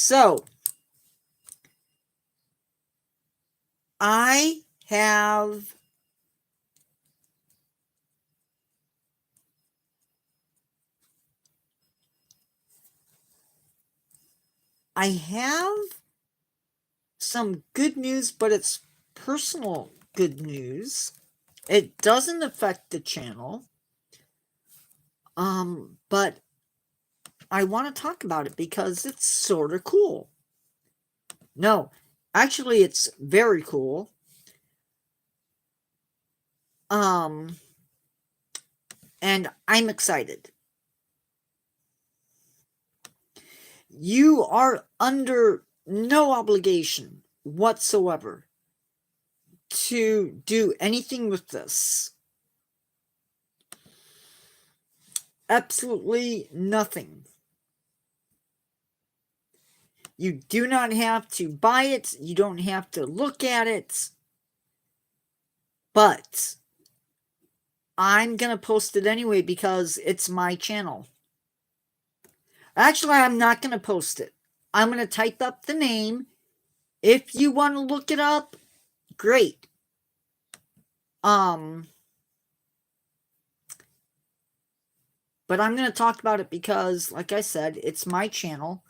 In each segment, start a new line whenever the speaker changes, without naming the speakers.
So, I have some good news, but it's personal good news. It doesn't affect the channel. But I want to talk about it because it's sort of cool. No, actually it's very cool. And I'm excited. You are under no obligation whatsoever to do anything with this. Absolutely nothing. You do not have to buy it. You don't have to look at it. But I'm going to post it anyway because it's my channel. Actually, I'm not going to post it. I'm going to type up the name. If you want to look it up, great. But I'm going to talk about it because, like I said, it's my channel.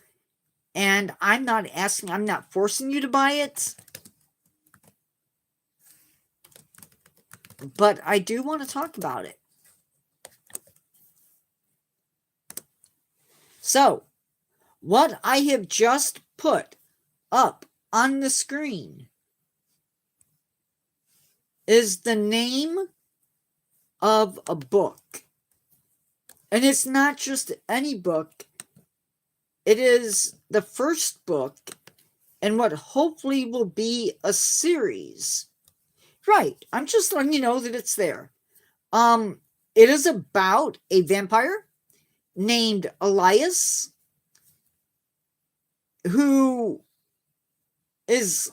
And I'm not forcing you to buy it. But I do want to talk about it. So, what I have just put up on the screen is the name of a book. And it's not just any book. It is the first book in what hopefully will be a series. Right, I'm just letting you know that it's there. It is about a vampire named Elias, who is,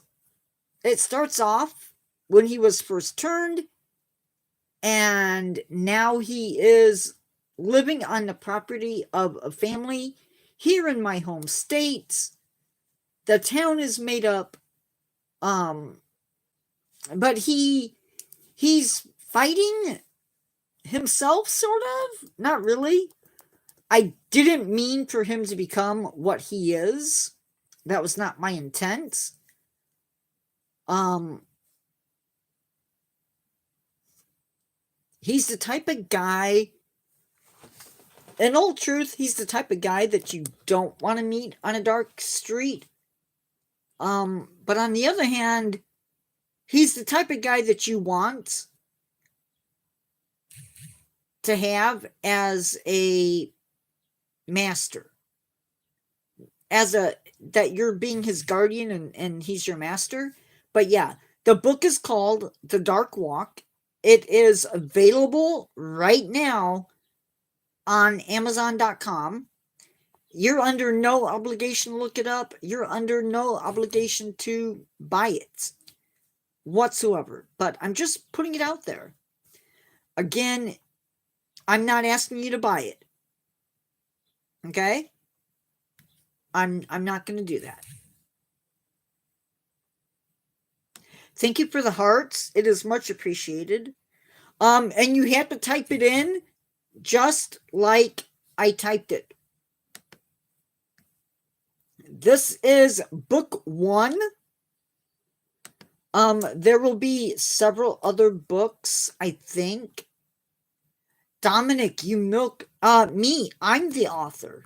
it starts off when he was first turned, and now he is living on the property of a family here in my home state. The town is made up, but he's fighting himself, sort of. Not really. I didn't mean for him to become what he is. That was not my intent. He's the type of guy, in all truth, he's the type of guy that you don't want to meet on a dark street. But on the other hand, he's the type of guy that you want to have as a master. That you're being his guardian and he's your master. But yeah, the book is called The Dark Walk. It is available right now on Amazon.com. You're under no obligation to look it up. You're under no obligation to buy it whatsoever. But I'm just putting it out there. Again, I'm not asking you to buy it. Okay? I'm not going to do that. Thank you for the hearts. It is much appreciated. And you have to type it in just like I typed it. This is book 1. There will be several other books, I think. Dominic, you milk me. I'm the author.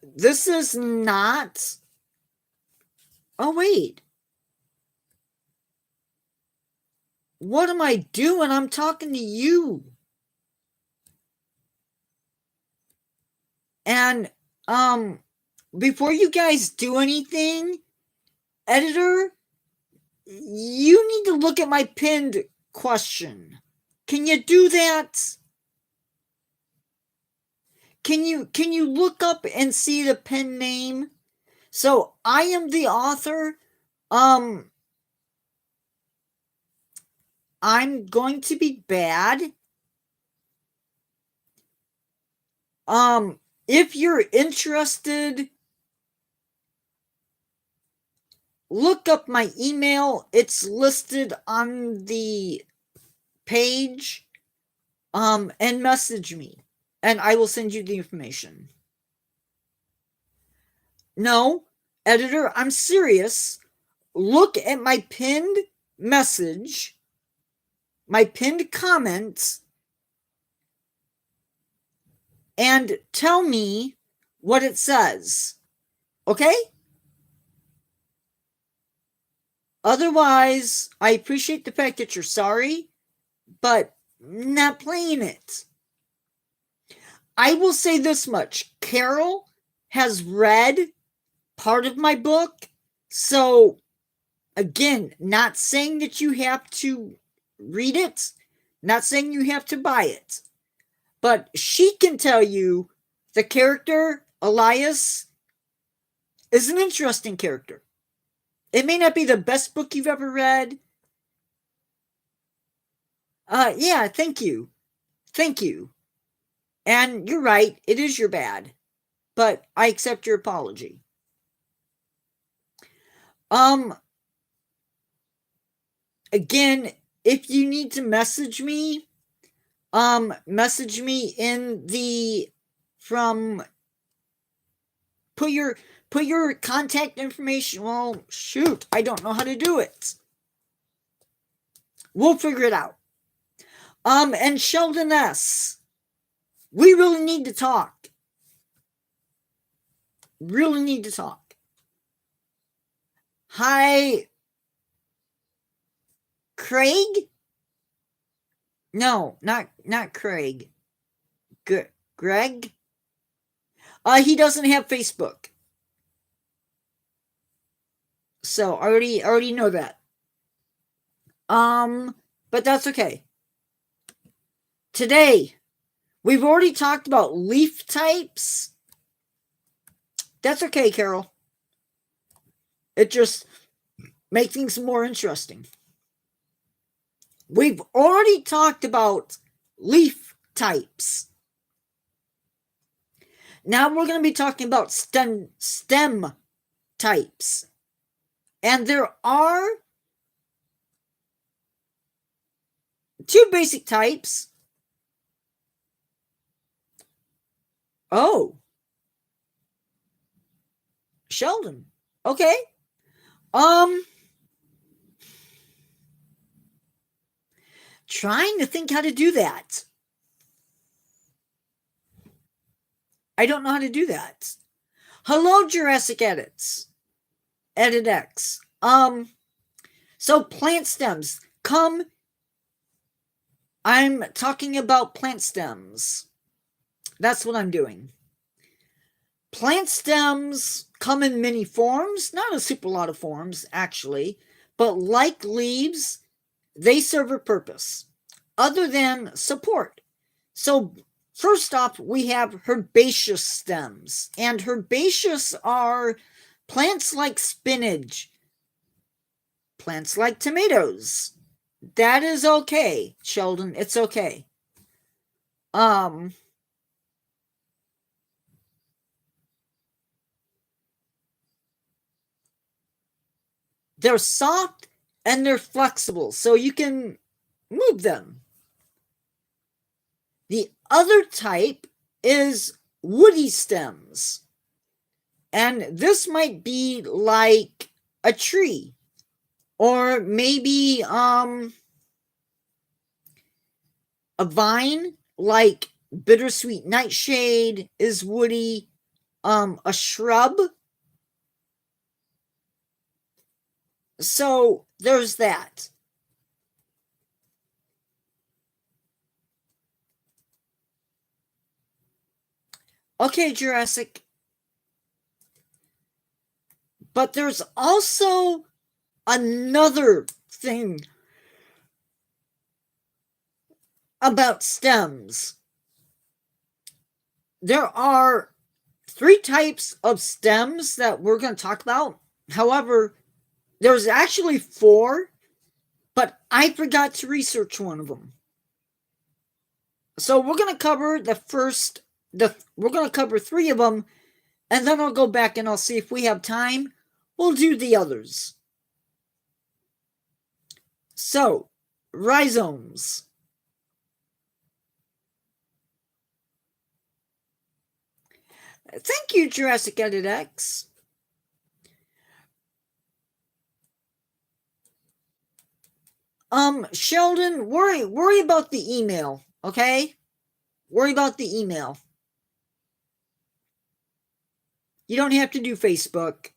This is not. Oh, wait. What am I doing? I'm talking to you. And, before you guys do anything, editor, you need to look at my pinned question. Can you do that? Can you look up and see the pen name? So I am the author, Um, I'm going to be bad. If you're interested, look up my email. It's listed on the page. And message me, and I will send you the information. No, editor, I'm serious. Look at my pinned message, my pinned comments, and tell me what it says. Okay? Otherwise, I appreciate the fact that you're sorry, but not playing it. I will say this much. Carol has read part of my book, so again, not saying that you have to read it, not saying you have to buy it, but she can tell you the character, Elias, is an interesting character. It may not be the best book you've ever read. Yeah, thank you. Thank you. And you're right, it is your bad, but I accept your apology. Again, if you need to message me in the from put your contact information. Well, shoot, I don't know how to do it. We'll figure it out. And Sheldon S, we really need to talk. Really need to talk. Hi, Craig? No, not Craig. Greg? He doesn't have Facebook. So I already know that. But that's okay. Today, we've already talked about leaf types. That's okay, Carol. It just makes things more interesting. We've already talked about leaf types. Now we're going to be talking about stem types. And there are two basic types. Oh. Sheldon. Okay. Trying to think how to do that. I don't know how to do that. Hello, Jurassic Edits. Edit X. So plant stems. Come. I'm talking about plant stems. That's what I'm doing. Plant stems come in many forms, not a super lot of forms, actually, but like leaves, they serve a purpose other than support. So, first off, we have herbaceous stems, and herbaceous are plants like spinach, plants like tomatoes. That is okay, Sheldon. It's okay. They're soft and they're flexible, so you can move them. The other type is woody stems. And this might be like a tree. Or maybe a vine, like bittersweet nightshade is woody. A shrub. So there's that. Okay, Jurassic. But there's also another thing about stems. There are 3 types of stems that we're going to talk about. However, There's actually 4, but I forgot to research one of them. So we're going to cover we're going to cover 3 of them, and then I'll go back and I'll see if we have time. We'll do the others. So, rhizomes. Thank you, Jurassic Edit X. Sheldon, worry about the email, okay? Worry about the email. You don't have to do Facebook.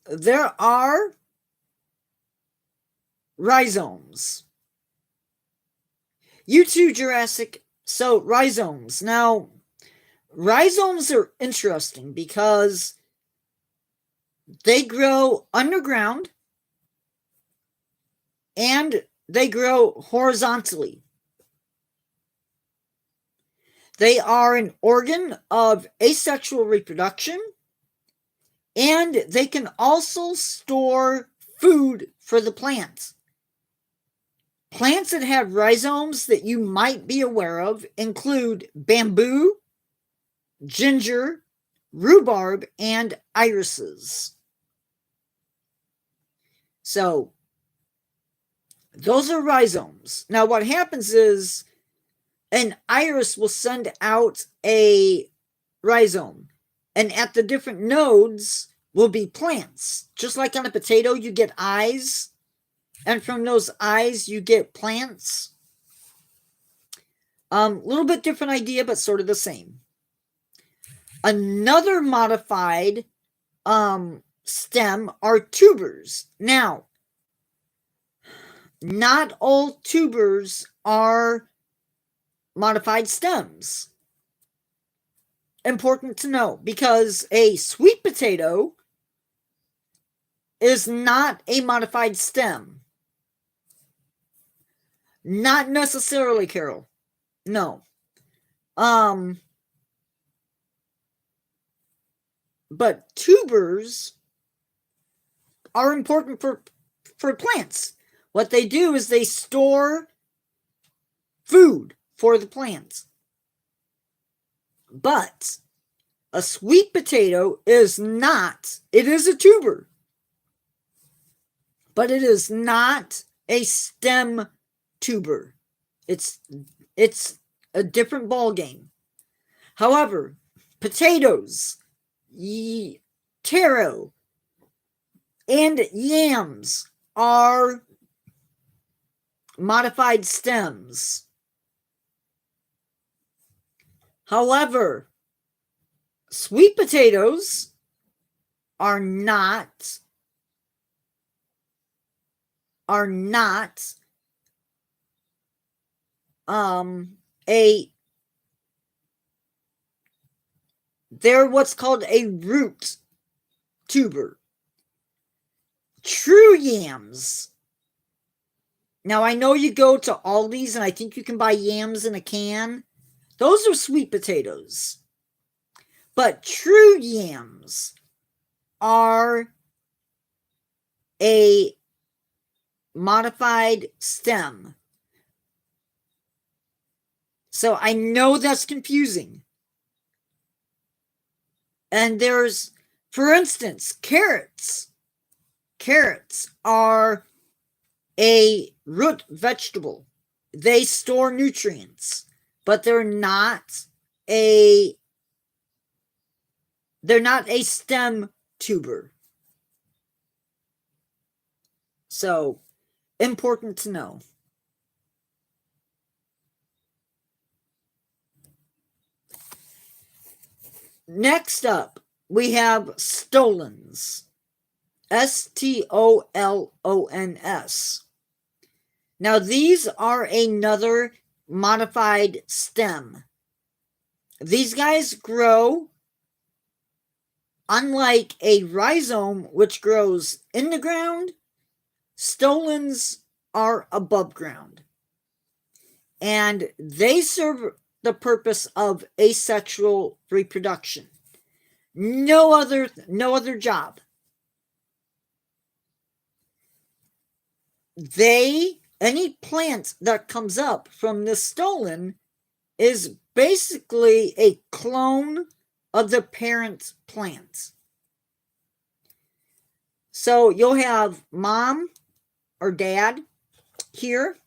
There are rhizomes. You too, Jurassic. So, rhizomes. Now, rhizomes are interesting because they grow underground and they grow horizontally. They are an organ of asexual reproduction, and they can also store food for the plants. Plants that have rhizomes that you might be aware of include bamboo, ginger, rhubarb, and irises. So, those are rhizomes. Now, what happens is an iris will send out a rhizome, and at the different nodes will be plants. Just like on a potato, you get eyes, and from those eyes, you get plants. Little bit different idea, but sort of the same. Another modified stem are tubers. Now, not all tubers are modified stems. Important to know, because a sweet potato is not a modified stem. Not necessarily, Carol. No. But tubers are important for plants. What they do is they store food for the plants. But a sweet potato is not, it is a tuber, but it is not a stem tuber. It's a different ball game. However, potatoes, taro, and yams are modified stems. However, sweet potatoes are not they're what's called a root tuber. True yams. Now, I know you go to Aldi's and I think you can buy yams in a can. Those are sweet potatoes. But true yams are a modified stem. So I know that's confusing. And there's, for instance, carrots. Carrots are a root vegetable. They store nutrients, but they're not a stem tuber. So, important to know. Next up, we have stolons. Stolons. Now, these are another modified stem. These guys grow, unlike a rhizome, which grows in the ground, stolons are above ground. And they serve the purpose of asexual reproduction. No other job. Any plant that comes up from this stolon is basically a clone of the parent plant. So you'll have mom or dad here.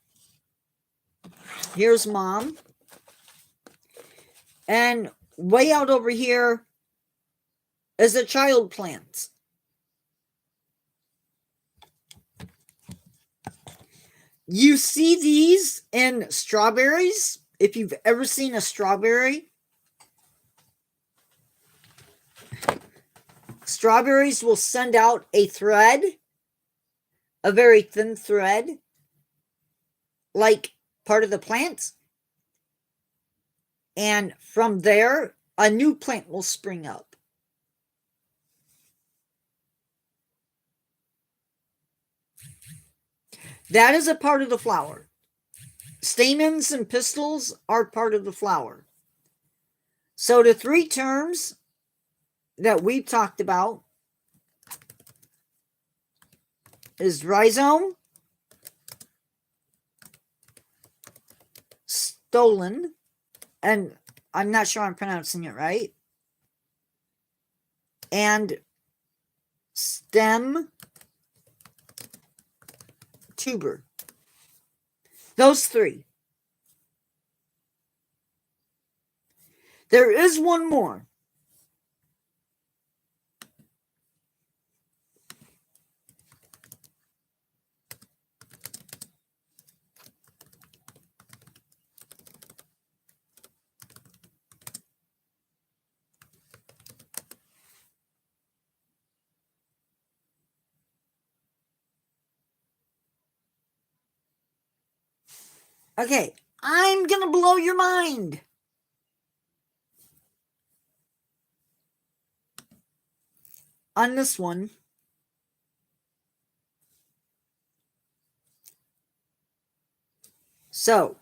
Here's mom. And way out over here is a child plant. You see these in strawberries. If you've ever seen a strawberry, strawberries will send out a thread, a very thin thread, like part of the plant. And from there, a new plant will spring up. That is a part of the flower. Stamens and pistils are part of the flower. So the three terms that we've talked about is rhizome, stolon, and I'm not sure I'm pronouncing it right, and stem, tuber. Those three. There is one more. Okay, I'm gonna blow your mind. On this one, so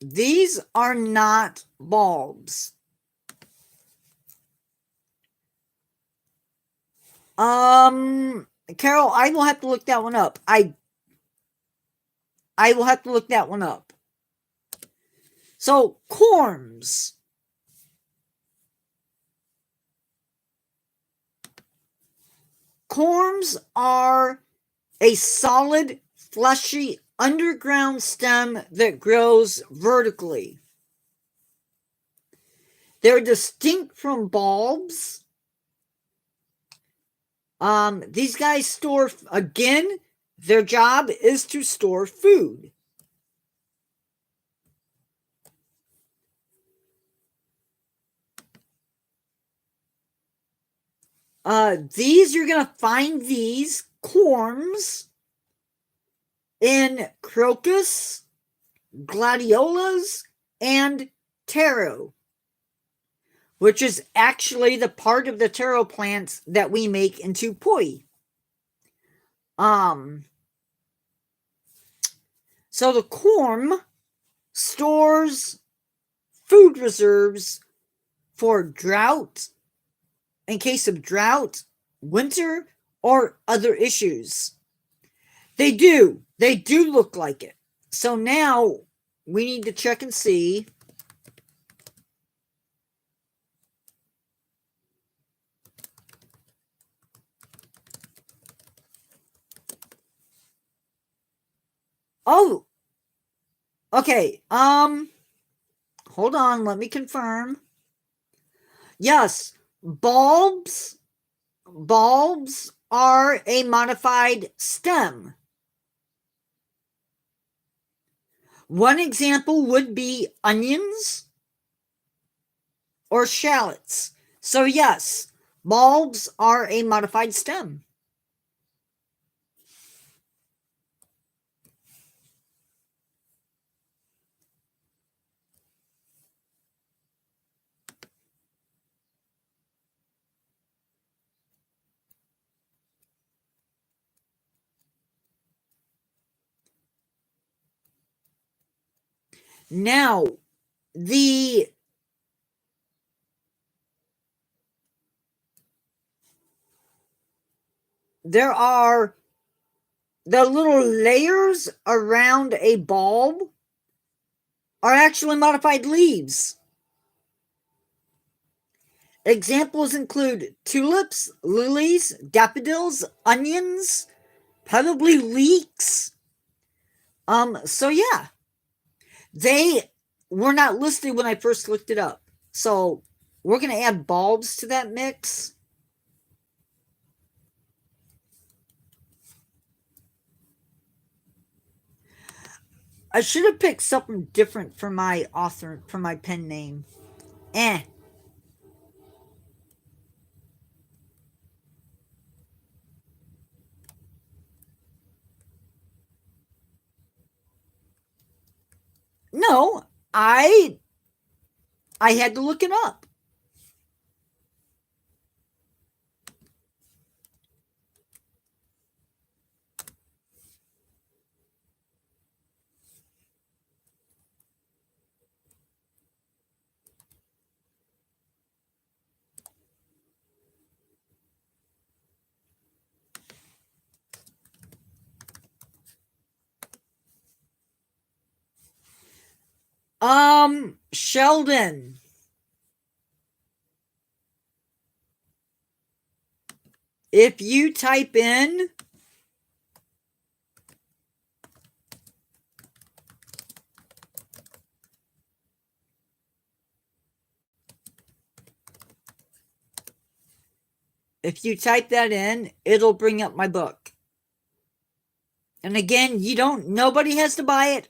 these are not bulbs. Carol, I will have to look that one up. I will have to look that one up. So, corms. Corms are a solid, fleshy underground stem that grows vertically. They're distinct from bulbs. These guys store, again, their job is to store food. You're going to find these corms in crocus, gladiolas, and taro, which is actually the part of the taro plants that we make into poi. So the corm stores food reserves for drought, in case of drought, winter, or other issues. They do look like it. So now we need to check and see. Oh, okay. Hold on. Let me confirm. Yes, bulbs are a modified stem. One example would be onions or shallots. So yes, bulbs are a modified stem. Now, the there are the little layers around a bulb are actually modified leaves. Examples include tulips, lilies, daffodils, onions, probably leeks. So yeah, they were not listed when I first looked it up. So we're going to add bulbs to that mix. I should have picked something different for my pen name. Eh. No, I had to look it up. Sheldon. If you type in that in, it'll bring up my book. And again, nobody has to buy it.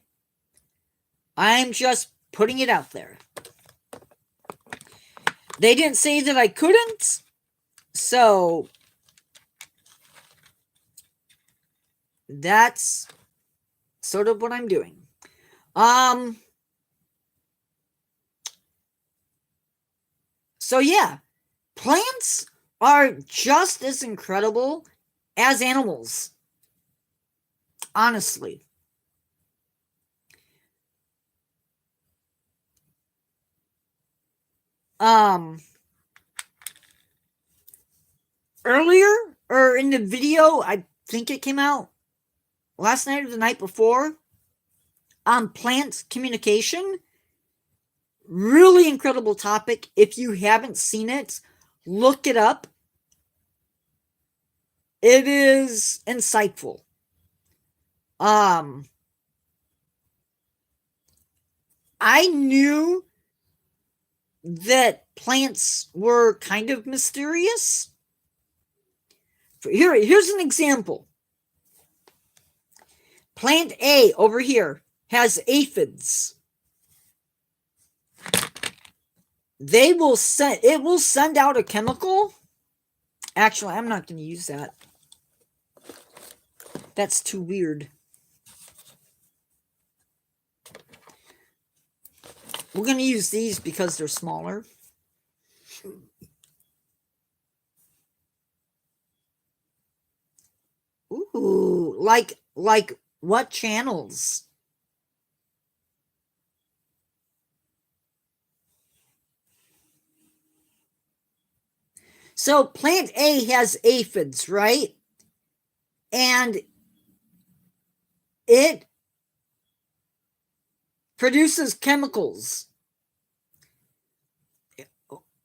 I'm just putting it out there. They didn't say that I couldn't, so that's sort of what I'm doing. So yeah, plants are just as incredible as animals. Honestly. Earlier, or in the video, I think it came out last night or the night before, on plant communication. Really incredible topic. If you haven't seen it, look it up. It is insightful. I knew that plants were kind of mysterious. Here's an example. Plant A over here has aphids. It will send out a chemical. Actually, I'm not going to use that. That's too weird. We're going to use these because they're smaller. Ooh, like what channels? So plant A has aphids, right? And it produces chemicals,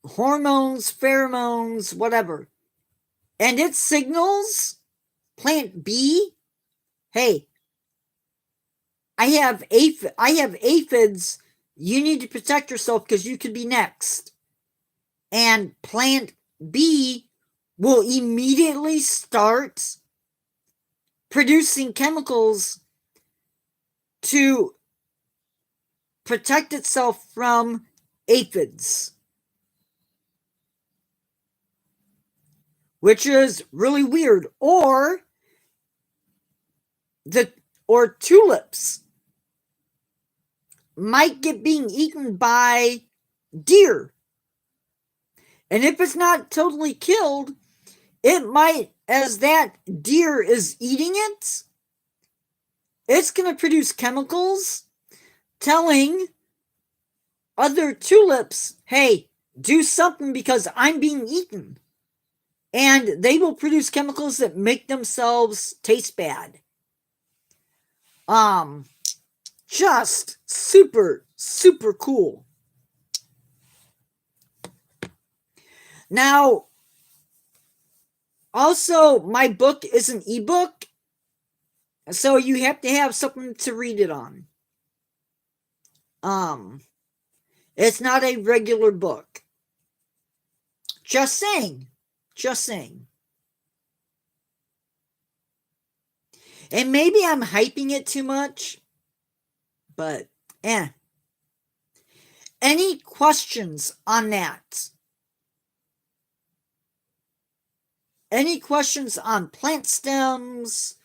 hormones, pheromones, whatever. And it signals plant B, hey, I have aphids. You need to protect yourself because you could be next. And plant B will immediately start producing chemicals to protect itself from aphids, which is really weird. Or tulips might get being eaten by deer. And if it's not totally killed, it might, as that deer is eating it, it's going to produce chemicals telling other tulips, hey, do something because I'm being eaten. And they will produce chemicals that make themselves taste bad. Just super, super cool. Now, also, my book is an ebook, so you have to have something to read it on. It's not a regular book. Just saying. Just saying. And maybe I'm hyping it too much, but Any questions on that? Any questions on plant stems?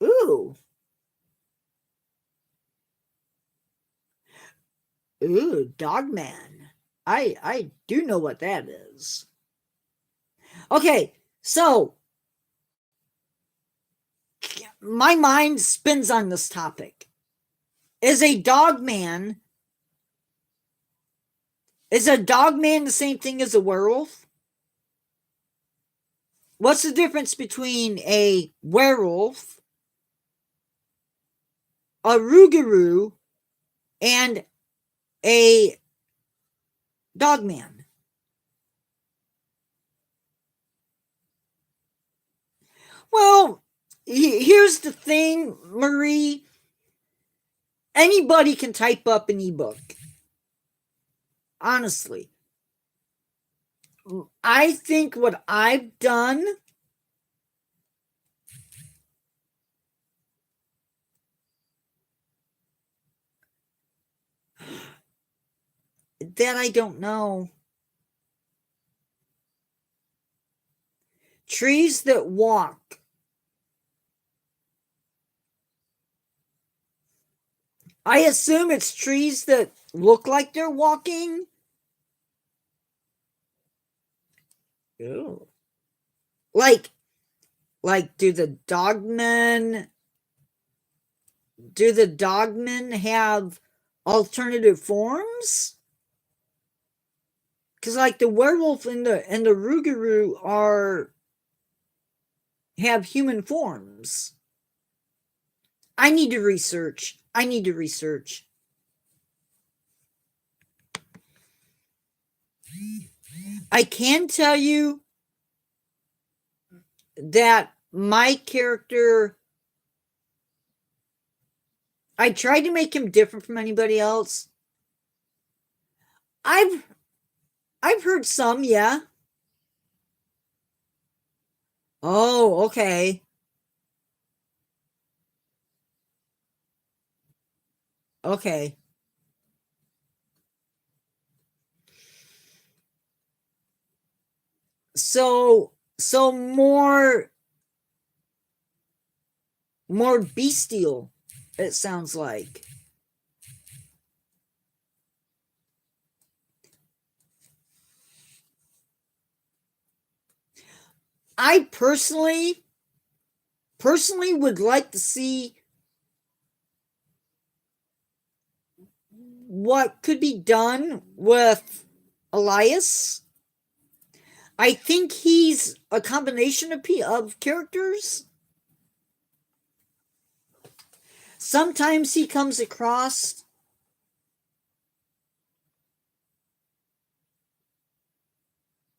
Ooh. Ooh, Dogman. I do know what that is. Okay, so my mind spins on this topic. Is a dogman the same thing as a werewolf? What's the difference between a werewolf, a rougarou, and a dogman? Well, here's the thing, Marie. Anybody can type up an ebook. Honestly. I think what I've done that I don't know. Trees that walk. I assume it's trees that look like they're walking. Ew. Like do the dogmen have alternative forms? Because like the werewolf and the rougarou have human forms. I need to research. I can tell you that my character, I tried to make him different from anybody else. I've heard some, yeah. Oh, okay. Okay. So more bestial, it sounds like. I personally would like to see what could be done with Elias. I think he's a combination of characters. Sometimes he comes across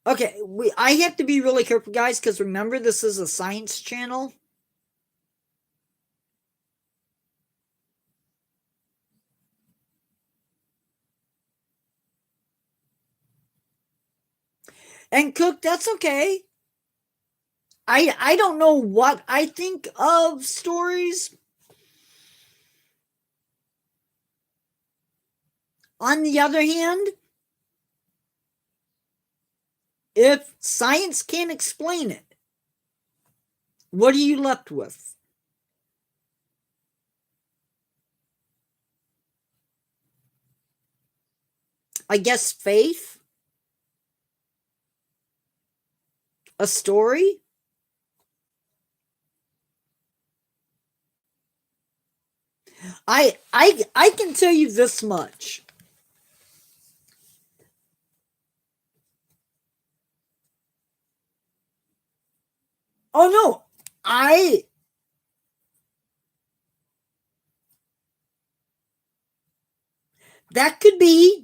okay, I have to be really careful, guys, because remember, this is a science channel. And Cook, that's okay. I don't know what I think of stories. On the other hand, if science can't explain it, what are you left with? I guess faith. a story? I can tell you this much. Oh no, I that could be.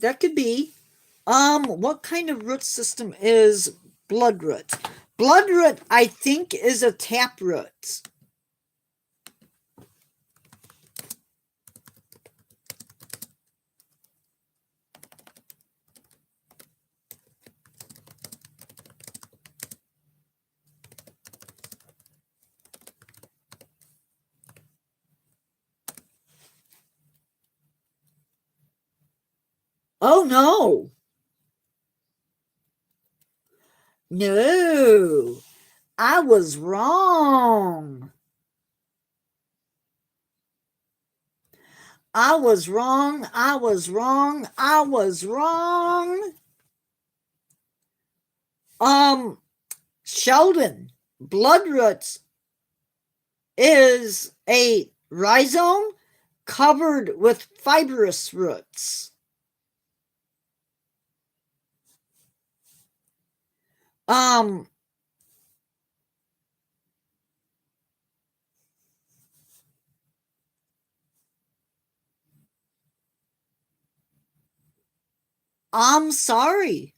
What kind of root system is bloodroot? Bloodroot, I think, is a taproot. Oh no. No. I was wrong. I was wrong. I was wrong. I was wrong. Sheldon, bloodroot is a rhizome covered with fibrous roots. Um, I'm sorry.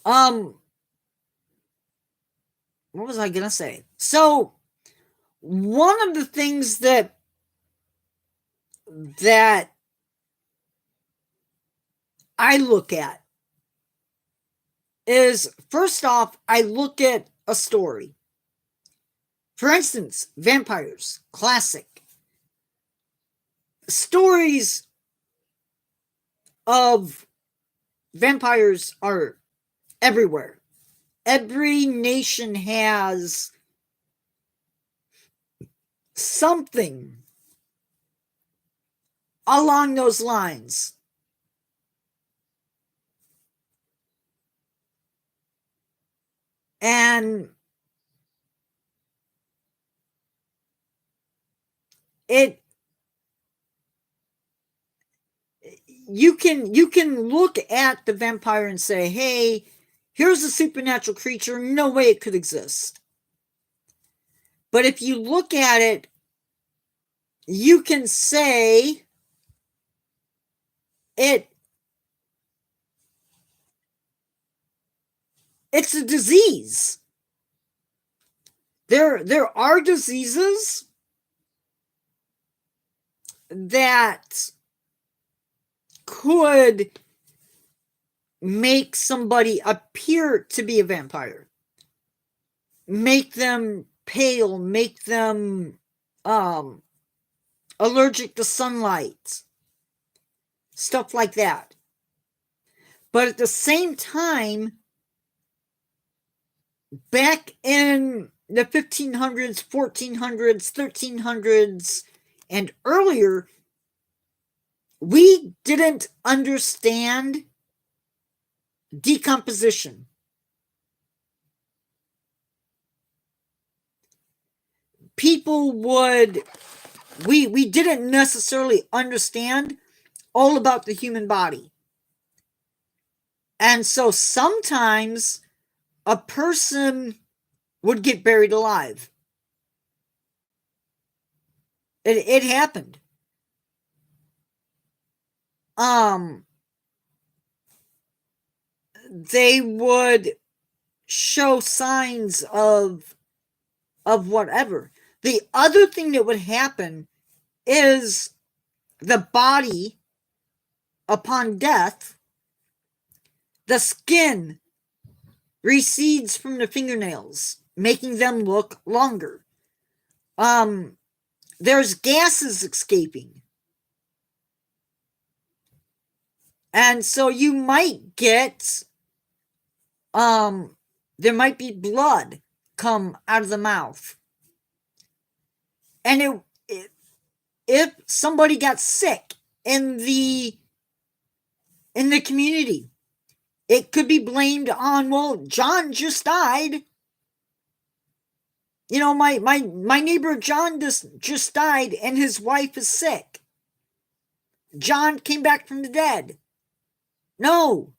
Um, what was I gonna say? So one of the things that I look at is, first off, I look at a story. For instance, vampires, classic. Stories of vampires are everywhere. Every nation has something along those lines. And it you can look at the vampire and say, hey, here's a supernatural creature, no way it could exist. But if you look at it, you can say it's a disease. There are diseases that could make somebody appear to be a vampire, make them pale, make them allergic to sunlight, stuff like that. But at the same time, back in the 1500s, 1400s, 1300s, and earlier, we didn't understand decomposition. People would, we didn't necessarily understand all about the human body. And so sometimes a person would get buried alive. It happened. They would show signs of whatever. The other thing that would happen is the body, upon death, the skin recedes from the fingernails, making them look longer. There's gases escaping. And so you might get, there might be blood come out of the mouth. And if somebody got sick in the community, it could be blamed on, well, John just died. You know, my neighbor John just died and his wife is sick. John came back from the dead. No.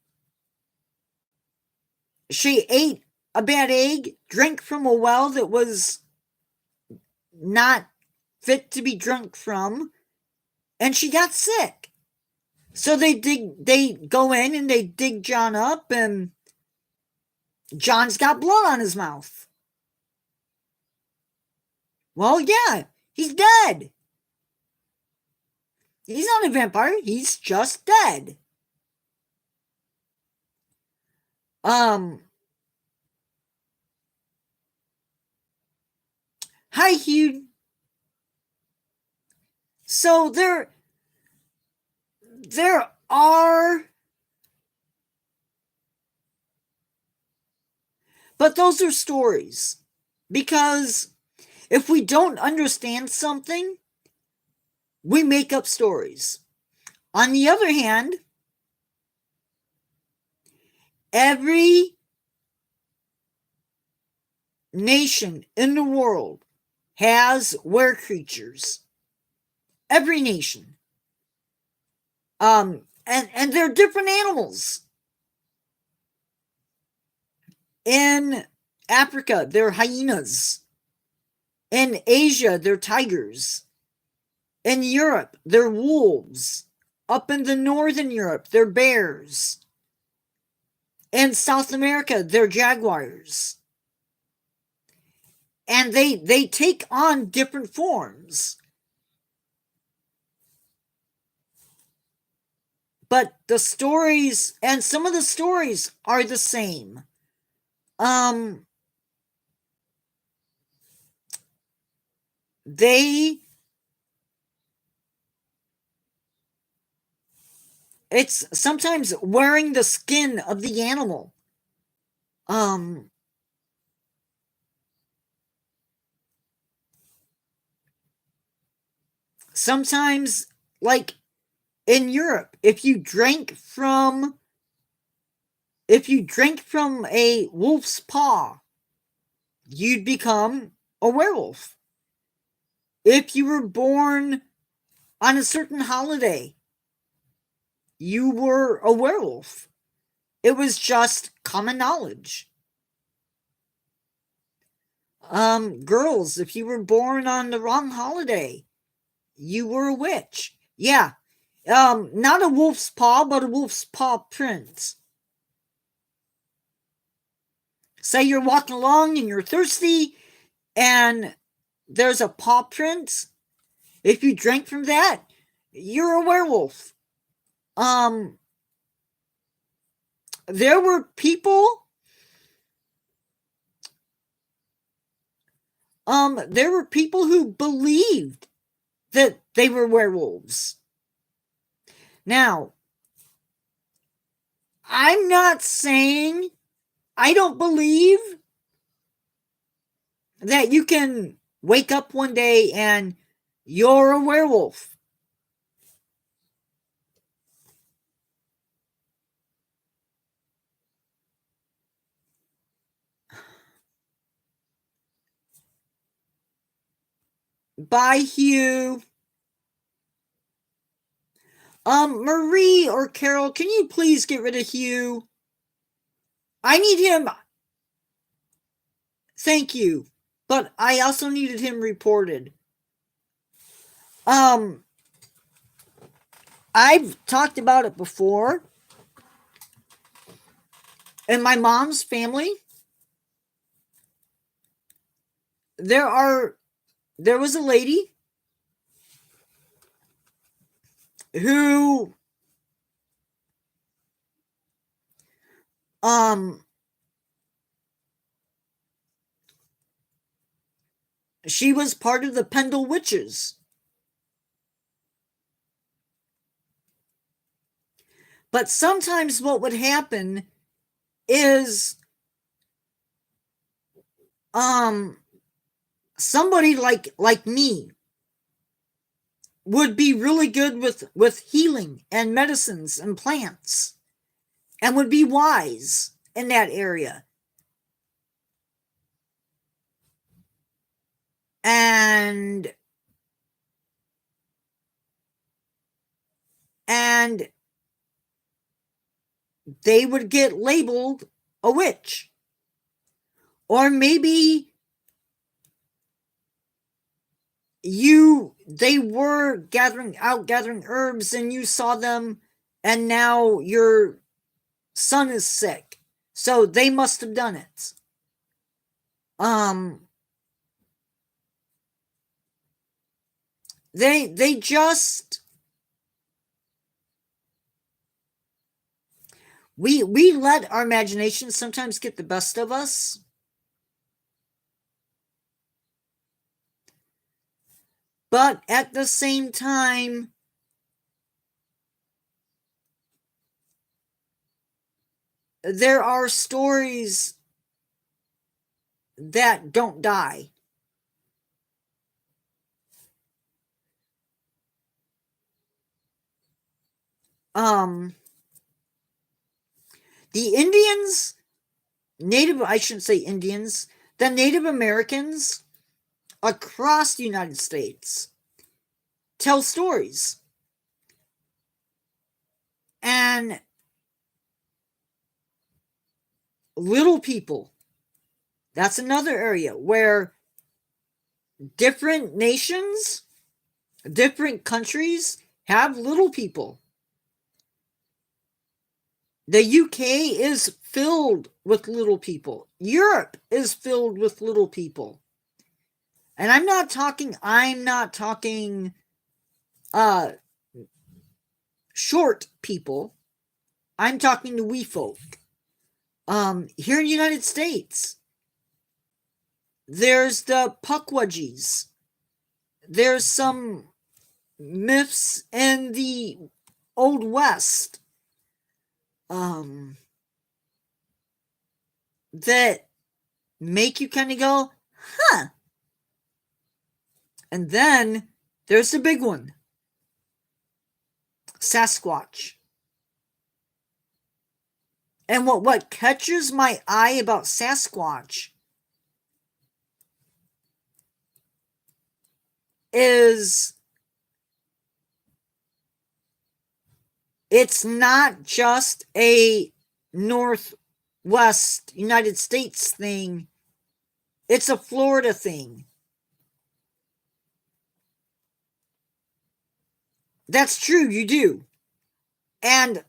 She ate a bad egg, drank from a well that was not fit to be drunk from, and she got sick. So they go in and they dig John up, and John's got blood on his mouth. Well, yeah, he's dead. He's not a vampire, he's just dead. Hi, Hugh. So there are, but those are stories. Because if we don't understand something, we make up stories. On the other hand, every nation in the world has were creatures. Every nation. And they're different animals. In Africa, they're hyenas. In Asia, they're tigers. In Europe, they're wolves. Up in the northern Europe, they're bears. In South America, they're jaguars. And they take on different forms. But the stories, and some of the stories are the same. It's sometimes wearing the skin of the animal. Sometimes, like in Europe, if you drank from a wolf's paw, you'd become a werewolf. If you were born on a certain holiday, you were a werewolf. It was just common knowledge. Girls, if you were born on the wrong holiday, you were a witch. Yeah. Not a wolf's paw, but a wolf's paw print. Say you're walking along and you're thirsty and there's a paw print. If you drank from that, you're a werewolf. There were people who believed that they were werewolves. Now, I'm not saying I don't believe that you can wake up one day and you're a werewolf. Bye, Hugh. Marie or Carol, can you please get rid of Hugh? I need him. Thank you. But I also needed him reported. I've talked about it before. In my mom's family, there was a lady who she was part of the Pendle Witches. But sometimes what would happen is somebody like me would be really good with healing and medicines and plants. and would be wise in that area. And they would get labeled a witch. Or maybe they were gathering herbs and you saw them, and now your son is sick, so they must have done it. They just we let our imagination sometimes get the best of us. But at the same time, there are stories that don't die. The Indians, I shouldn't say Indians, the Native Americans across the United States tell stories. And little people, that's another area where different nations, different countries have little people. The UK is filled with little people. Europe is filled with little people. And I'm not talking short people. I'm talking to wee folk. Here in the United States, there's the Pukwudgies. There's some myths in the Old West that make you kind of go, huh. And then there's the big one, Sasquatch. And what catches my eye about Sasquatch is it's not just a Northwest United States thing. It's a Florida thing. That's true, you do. And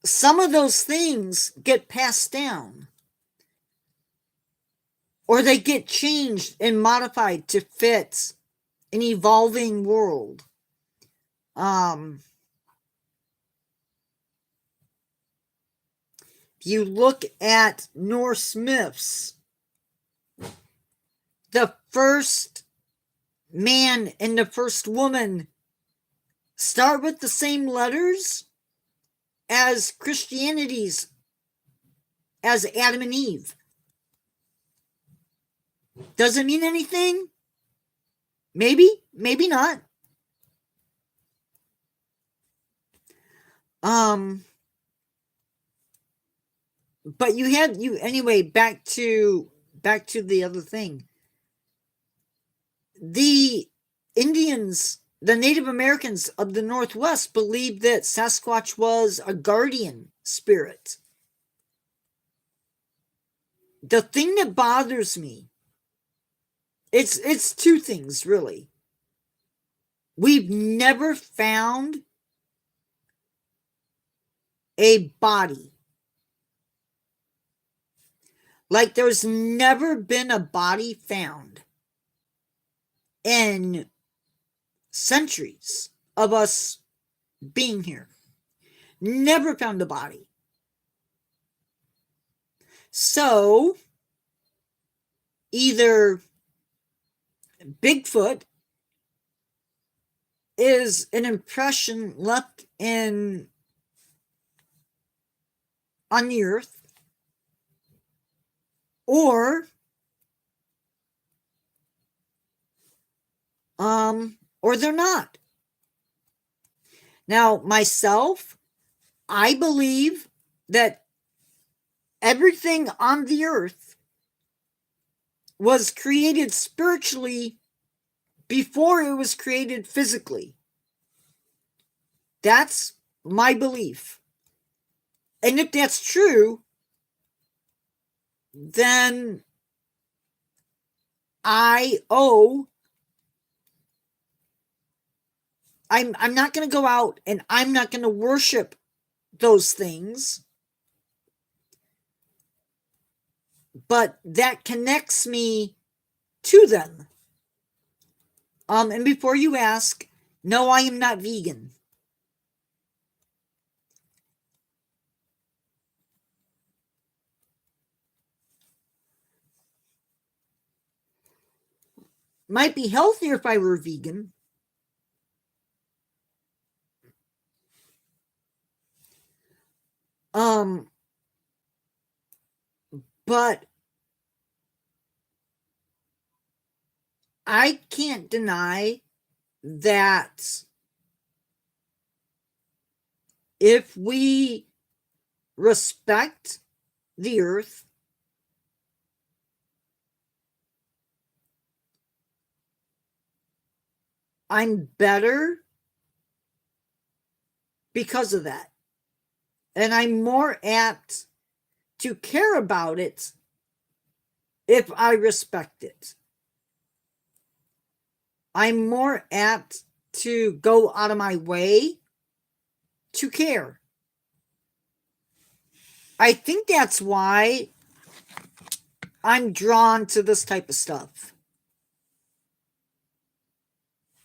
some of those things get passed down. Or they get changed and modified to fit an evolving world. If you look at Norse myths, the first man and the first woman start with the same letters as Christianity's, as Adam and Eve. Does it mean anything? Maybe, maybe not. But anyway, back to the other thing. The Indians, the Native Americans of the Northwest, believed that Sasquatch was a guardian spirit. The thing that bothers me, it's two things, really. We've never found a body. Like, there's never been a body found in centuries of us being here. Never found a body. So, either Bigfoot is an impression left on the earth, or they're not. Now, myself, I believe that everything on the earth was created spiritually before it was created physically. That's my belief. And if that's true, then I'm not going to go out and I'm not going to worship those things. But that connects me to them. And before you ask, no, I am not vegan. Might be healthier if I were vegan. But I can't deny that if we respect the earth, I'm better because of that. And I'm more apt to care about it if I respect it. I'm more apt to go out of my way to care. I think that's why I'm drawn to this type of stuff.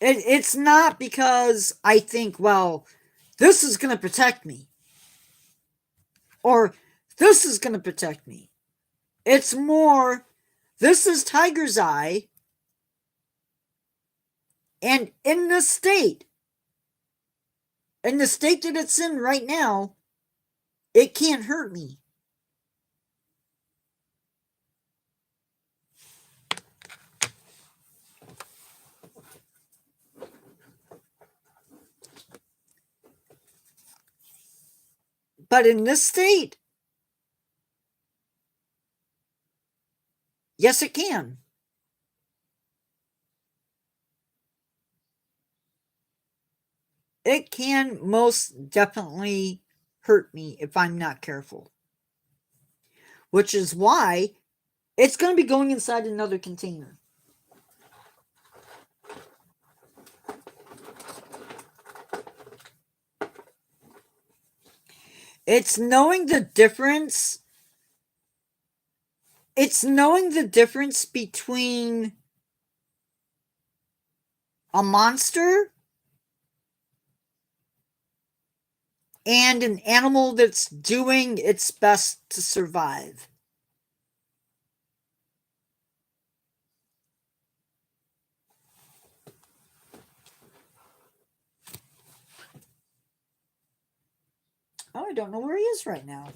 It's not because I think, well, this is going to protect me. Or this is going to protect me. It's more, this is Tiger's Eye. And in the state that it's in right now, it can't hurt me. But in this state, yes, it can. It can most definitely hurt me if I'm not careful. Which is why it's going to be going inside another container. It's knowing the difference. It's knowing the difference between a monster and an animal that's doing its best to survive. Oh, I don't know where he is right now.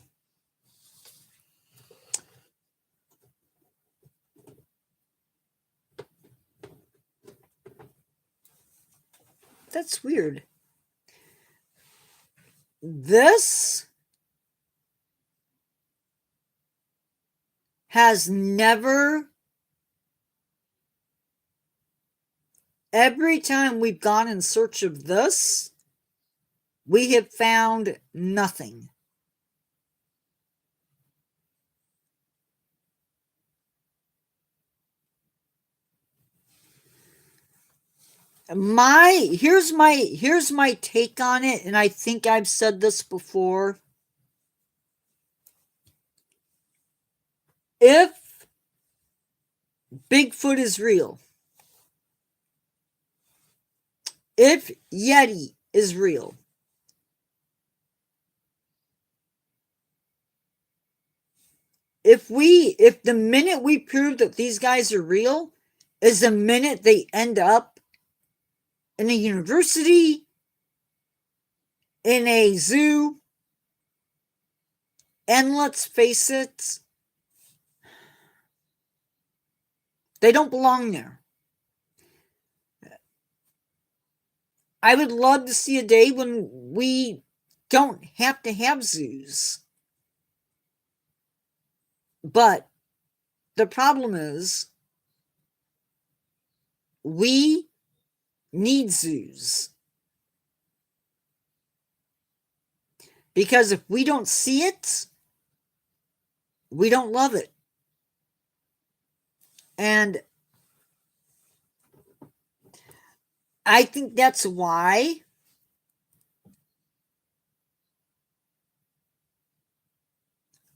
That's weird. This has never, every time we've gone in search of this, we have found nothing. Here's my take on it, and I think I've said this before. If Bigfoot is real, if Yeti is real, if the minute we prove that these guys are real is the minute they end up in a university, in a zoo, and let's face it, they don't belong there. I would love to see a day when we don't have to have zoos. But the problem is we need zoos. Because if we don't see it, we don't love it. And I think that's why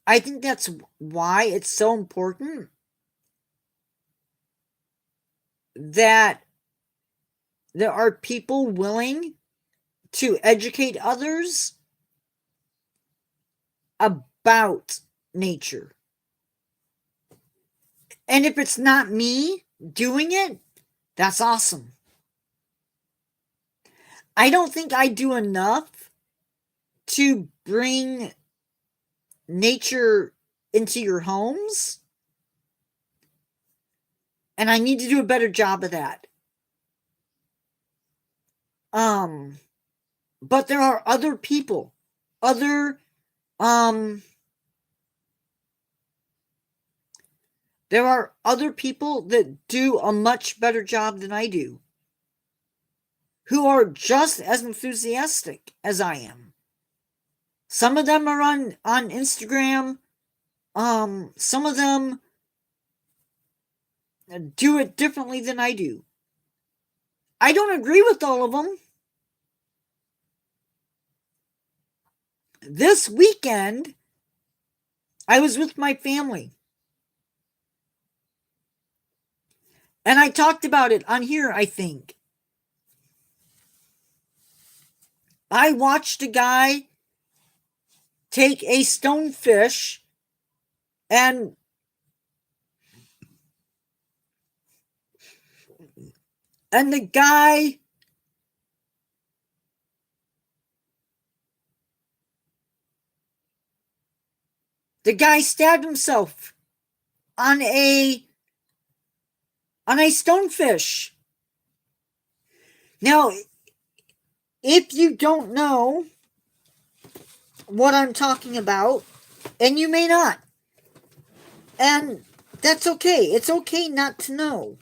it's so important that there are people willing to educate others about nature. And if it's not me doing it, that's awesome. I don't think I do enough to bring nature into your homes. And I need to do a better job of that. But there are other people, there are other people that do a much better job than I do, who are just as enthusiastic as I am. Some of them are on Instagram. Some of them do it differently than I do. I don't agree with all of them. This weekend, I was with my family. And I talked about it on here, I think. I watched a guy take a stonefish and the guy stabbed himself on a stonefish. Now, if you don't know what I'm talking about, and you may not, and that's okay. It's okay not to know.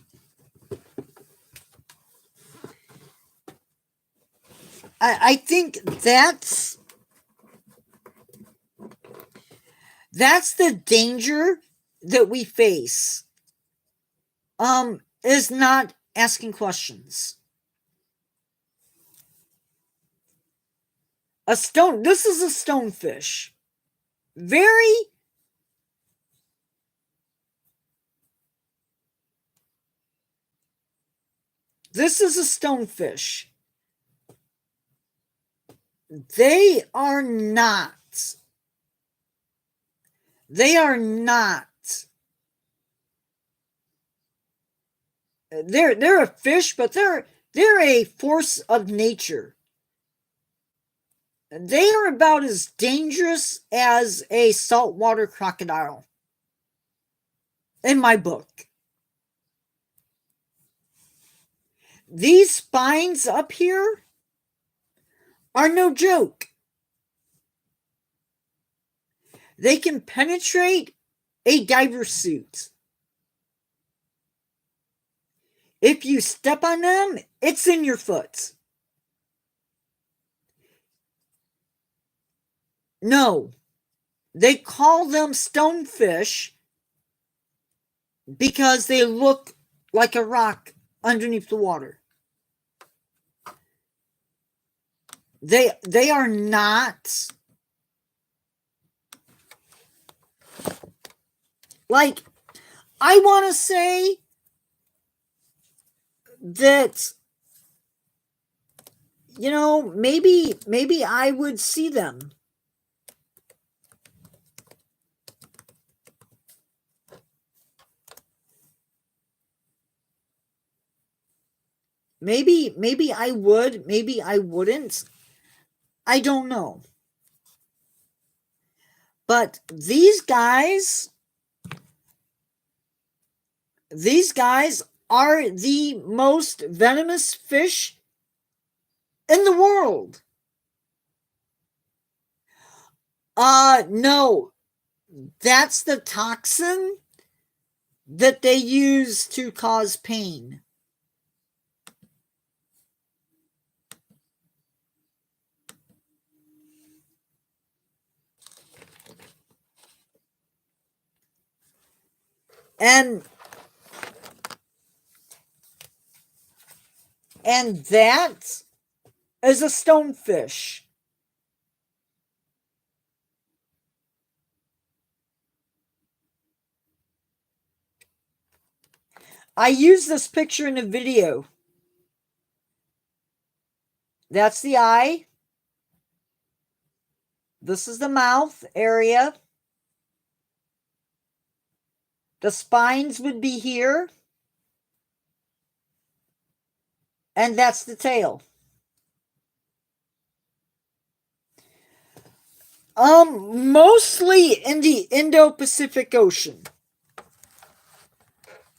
I think that's the danger that we face. Is not asking questions. This is a stonefish. This is a stonefish. They are not. They're a fish, but they're a force of nature. They are about as dangerous as a saltwater crocodile, in my book. These spines up here are no joke. They can penetrate a diver suit. If you step on them, it's in your foot. No, they call them stonefish because they look like a rock underneath the water. They are not like, I want to say that, maybe I would see them. Maybe I would, maybe I wouldn't. I don't know. But these guys are the most venomous fish in the world. No. That's the toxin that they use to cause pain. And that is a stonefish. I use this picture in a video. That's the eye. This is the mouth area. The spines would be here. And that's the tail. Mostly in the Indo-Pacific Ocean.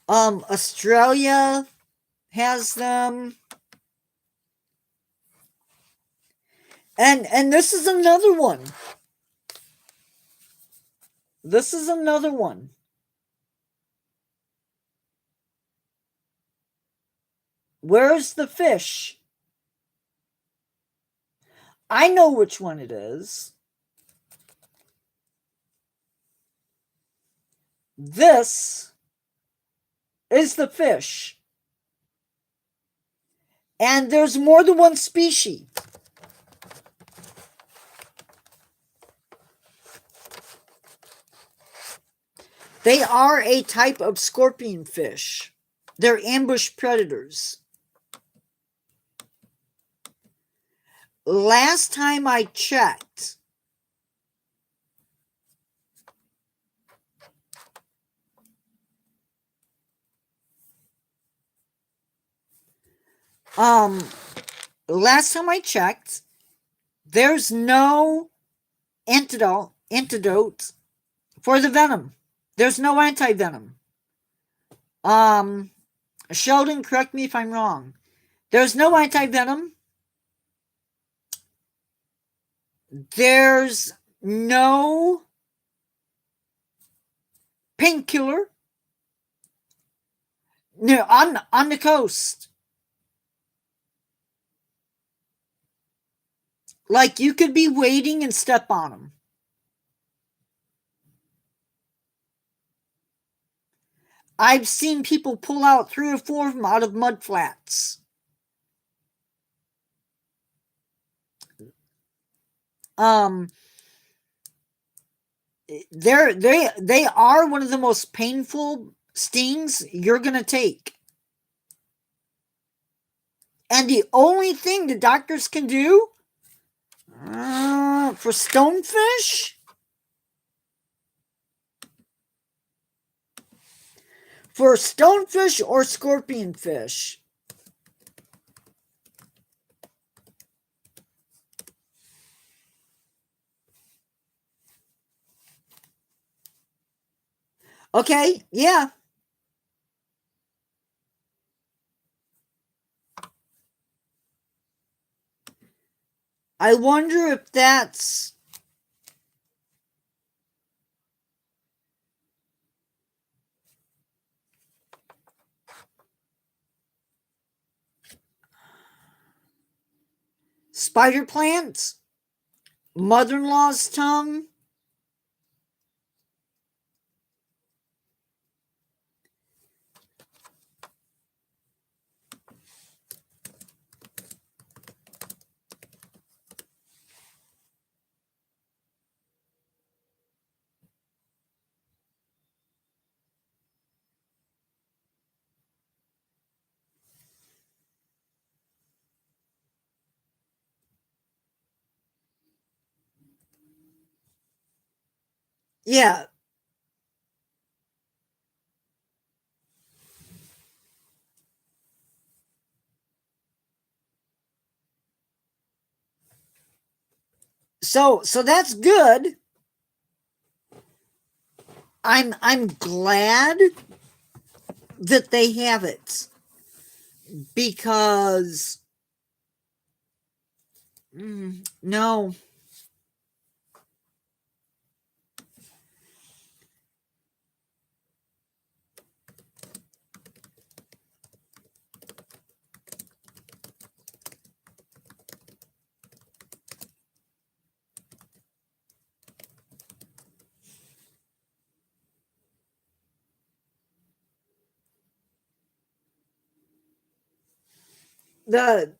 Australia has them. And this is another one. This is another one. Where's the fish? I know which one it is. This is the fish. And there's more than one species. They are a type of scorpion fish. They're ambush predators. Last time I checked, there's no antidote for the venom. There's no anti-venom. Sheldon, correct me if I'm wrong. There's no anti-venom. There's no painkiller. No, on the coast. Like, you could be waiting and step on them. I've seen people pull out 3 or 4 of them out of mud flats. They are one of the most painful stings you're gonna take. And the only thing the doctors can do for stonefish, or scorpionfish, okay, yeah. I wonder if that's spider plants, mother-in-law's tongue. Yeah. So that's good. I'm glad that they have it, because no, the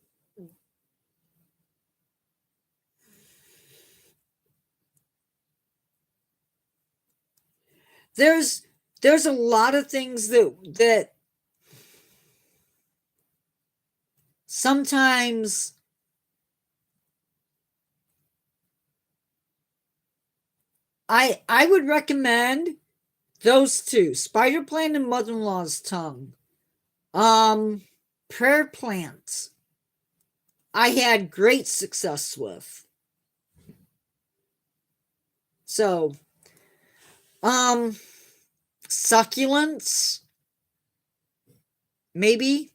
there's there's a lot of things that sometimes I would recommend those two, Spider Plant and Mother-in-Law's Tongue. Um, Prayer Plants, I had great success with. So, um, Succulents, maybe.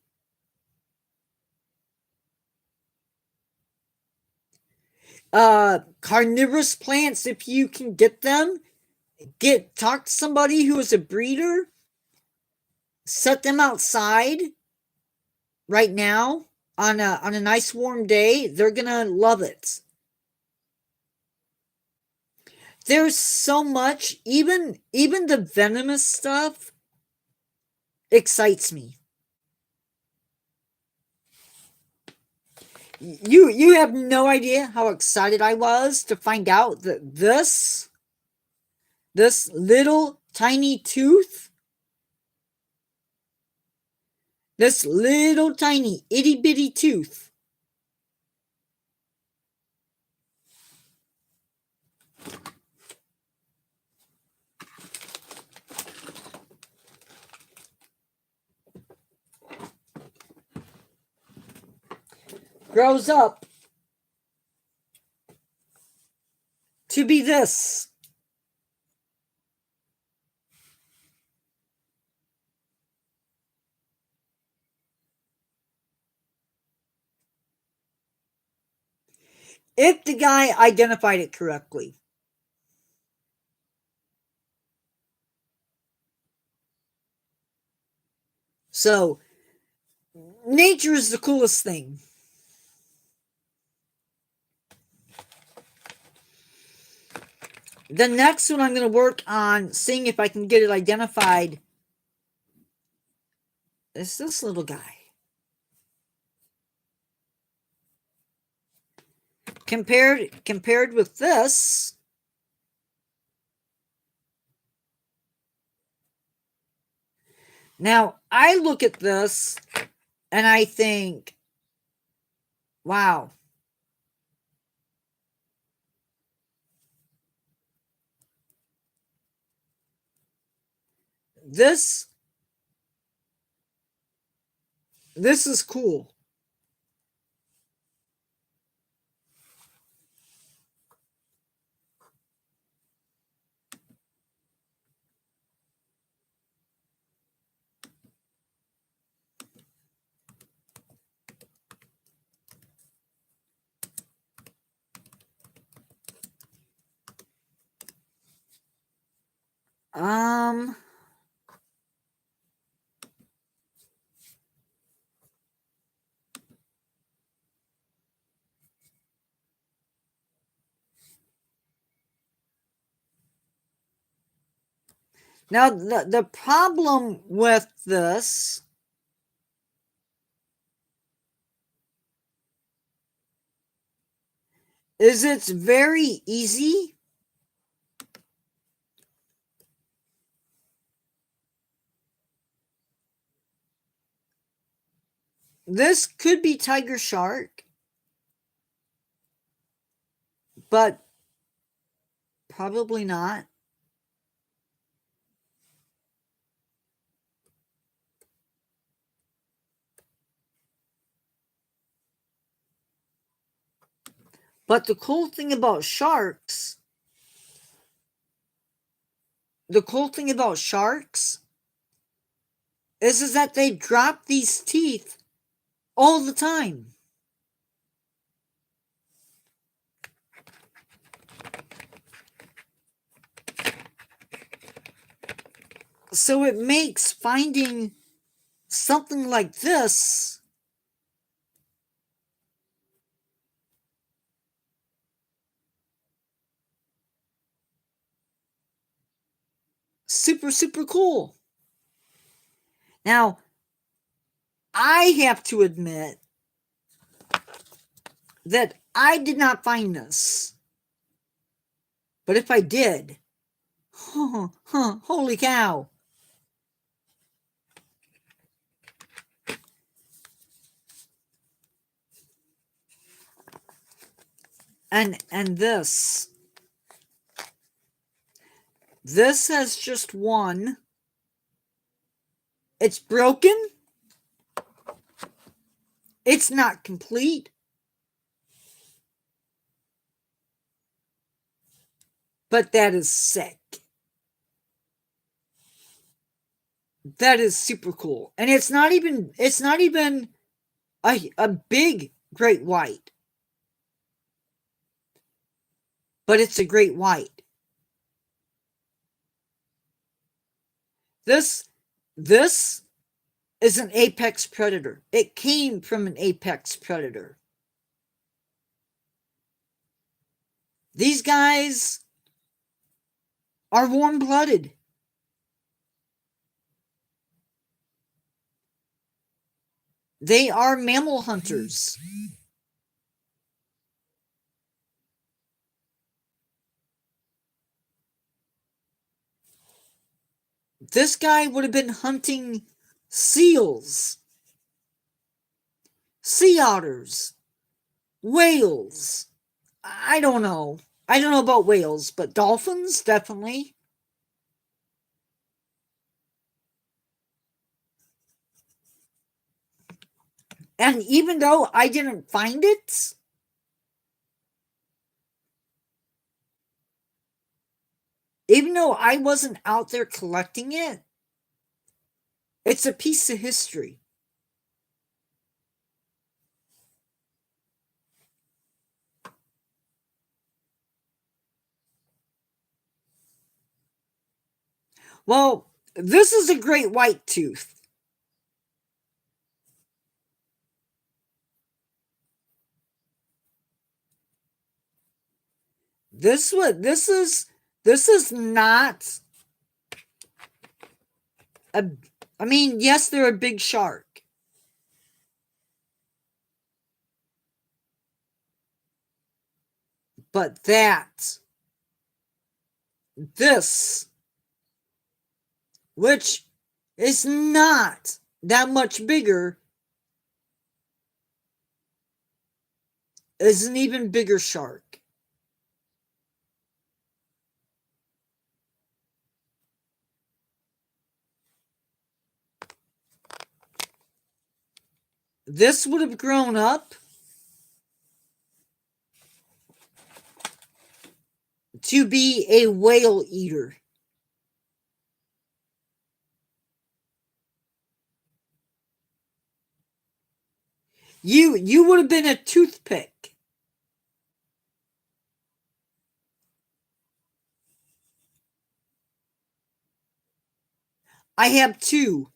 Carnivorous plants, if you can get them, talk to somebody who is a breeder, set them outside right now on a nice warm day. They're gonna love it. There's so much, even the venomous stuff excites me. You have no idea how excited I was to find out that this little tiny tooth, this little tiny itty bitty tooth, grows up to be this. If the guy identified it correctly. So, nature is the coolest thing. The next one I'm going to work on seeing if I can get it identified is this little guy. Compared with this, now I look at this and I think, wow. This is cool. Um Now the problem with this is it's very easy this could be tiger shark, but probably not. But the cool thing about sharks, is that they drop these teeth all the time. So it makes finding something like this super, super cool. Now, I have to admit, that I did not find this. But if I did, holy cow. And this has just one. It's broken. It's not complete. But that is sick. That is super cool. And it's not even a big great white. But it's a great white. This is an apex predator. It came from an apex predator. These guys are warm-blooded. They are mammal hunters. This guy would have been hunting seals, sea otters, whales. I don't know. I don't know about whales, but dolphins, definitely. And even though I didn't find it, even though I wasn't out there collecting it, it's a piece of history. Well, this is a great white tooth. This is not a, I mean, yes, they're a big shark. But this, which is not that much bigger, is an even bigger shark. This would have grown up to be a whale eater. You would have been a toothpick. I have two.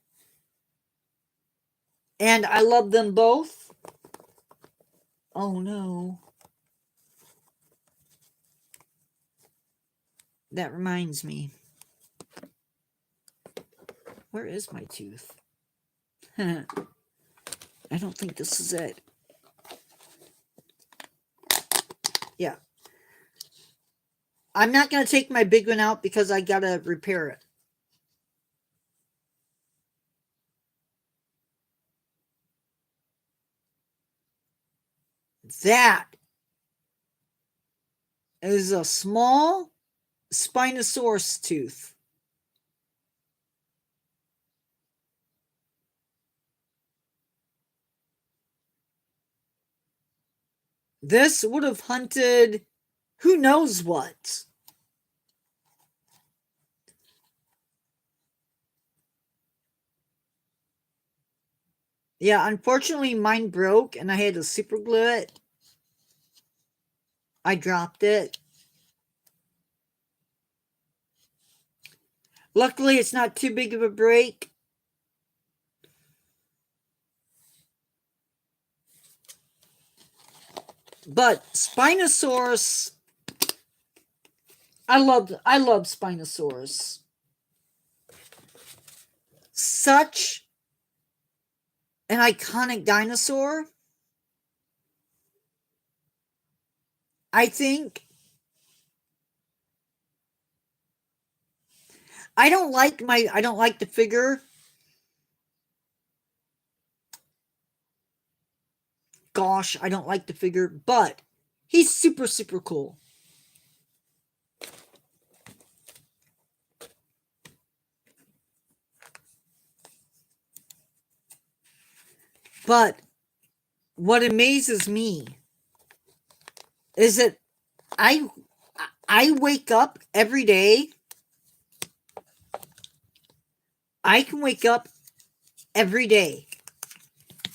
And I love them both. Oh no. That reminds me. Where is my tooth? I don't think this is it. Yeah. I'm not going to take my big one out because I got to repair it. That is a small Spinosaurus tooth. This would have hunted who knows what. Yeah, unfortunately mine broke and I had to super glue it. I dropped it. Luckily, it's not too big of a break. But Spinosaurus, I love Spinosaurus. Such an iconic dinosaur. I think I don't like the figure. Gosh, I don't like the figure, but he's super, super cool. But what amazes me is that I I wake up every day. I can wake up every day,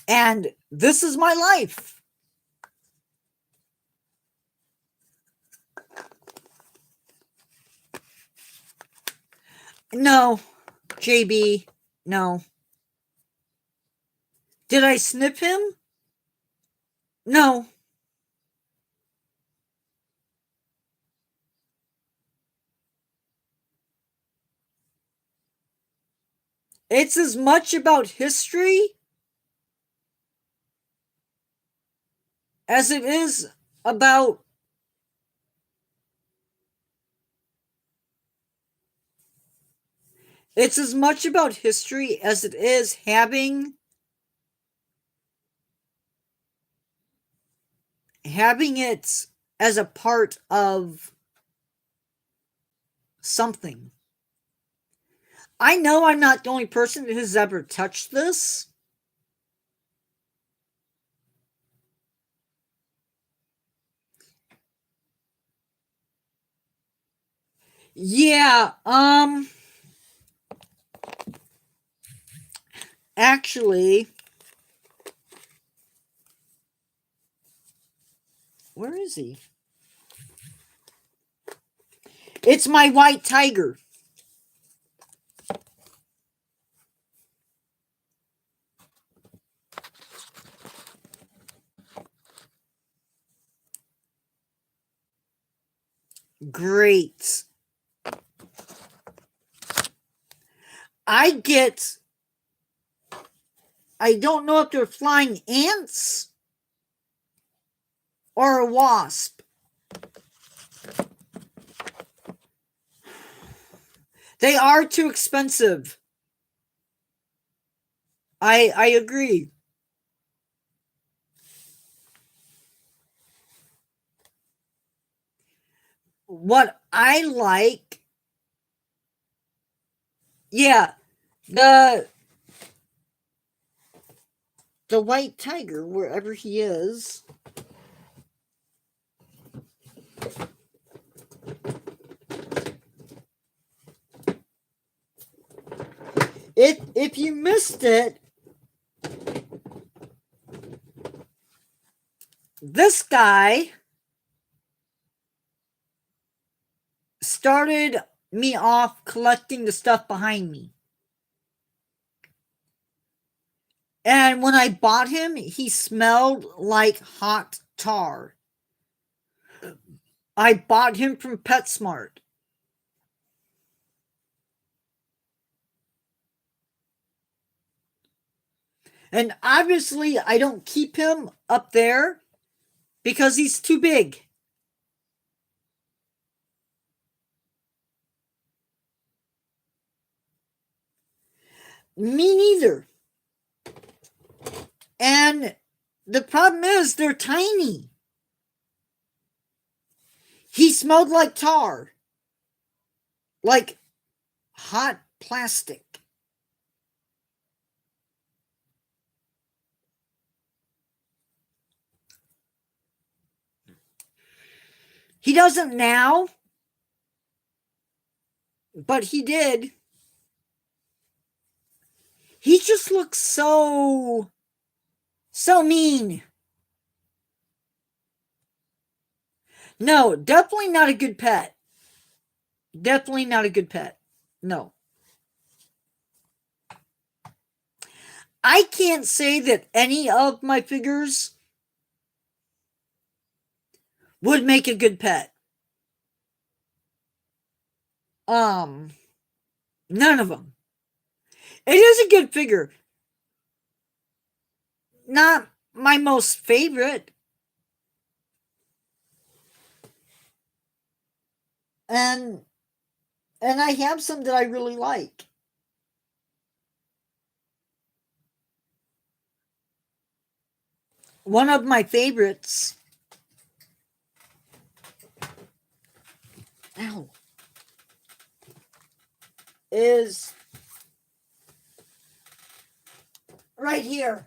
and this is my life. No, JB, no. Did I snip him? No. It's as much about history as it is about it's as much about history as it is having it as a part of something. I know I'm not the only person that has ever touched this. Yeah, actually, where is he? It's my white tiger. Great. I get, I don't know if they're flying ants or a wasp. They are too expensive. I agree. What I like, yeah, the the white tiger, wherever he is. If you missed it, this guy started me off collecting the stuff behind me. And when I bought him, he smelled like hot tar. I bought him from PetSmart. And obviously, I don't keep him up there because he's too big. Me neither. And the problem is, they're tiny. He smelled like tar, like hot plastic. He doesn't now, but he did. He just looks so mean. No, definitely not a good pet. Definitely not a good pet. No. I can't say that any of my figures would make a good pet. Um, None of them. It is a good figure. Not my most favorite. and I have some that I really like. One of my favorites, ow, is right here.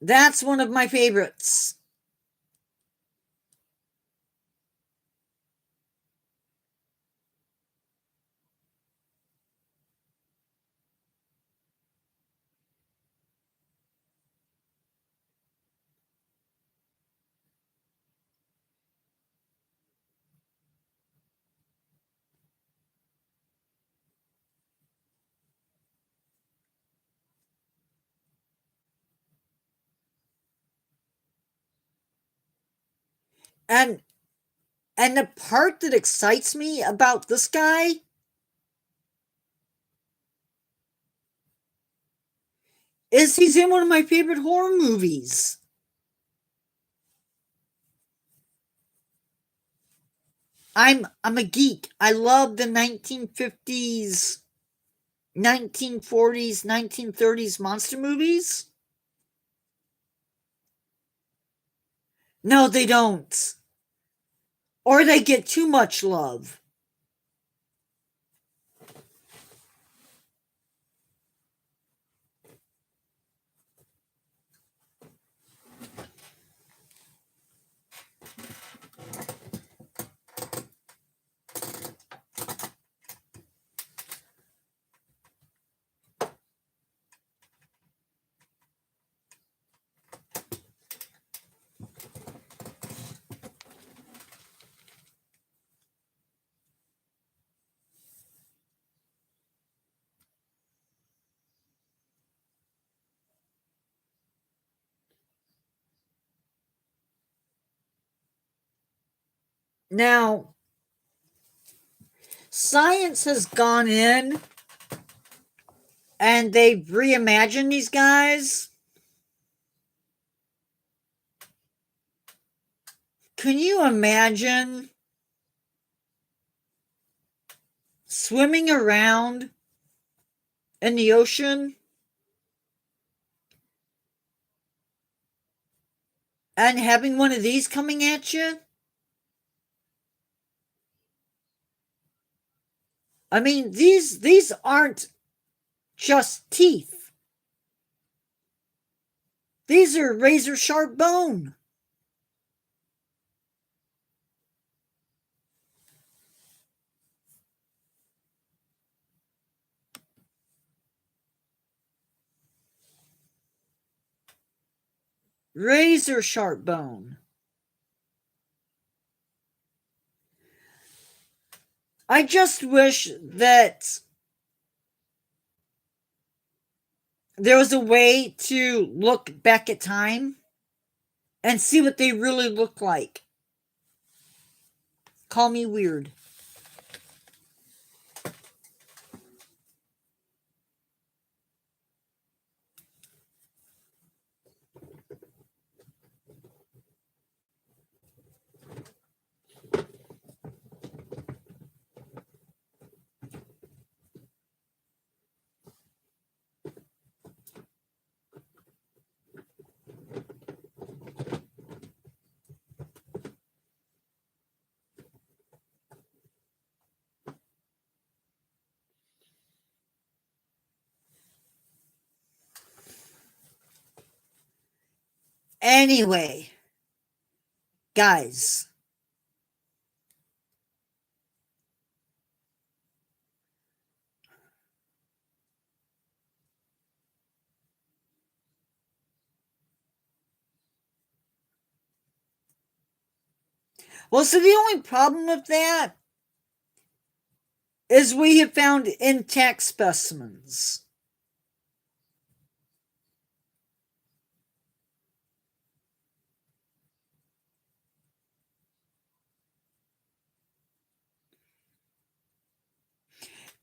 That's one of my favorites. And the part that excites me about this guy is he's in one of my favorite horror movies. I'm a geek. I love the 1950s, 1940s, 1930s monster movies. No, they don't. Or they get too much love. Now, science has gone in and they've reimagined these guys. Can you imagine swimming around in the ocean and having one of these coming at you? I mean, these aren't just teeth. These are razor sharp bone. Razor sharp bone. I just wish that there was a way to look back at time and see what they really look like. Call me weird. Anyway, guys, well, so the only problem with that is we have found intact specimens.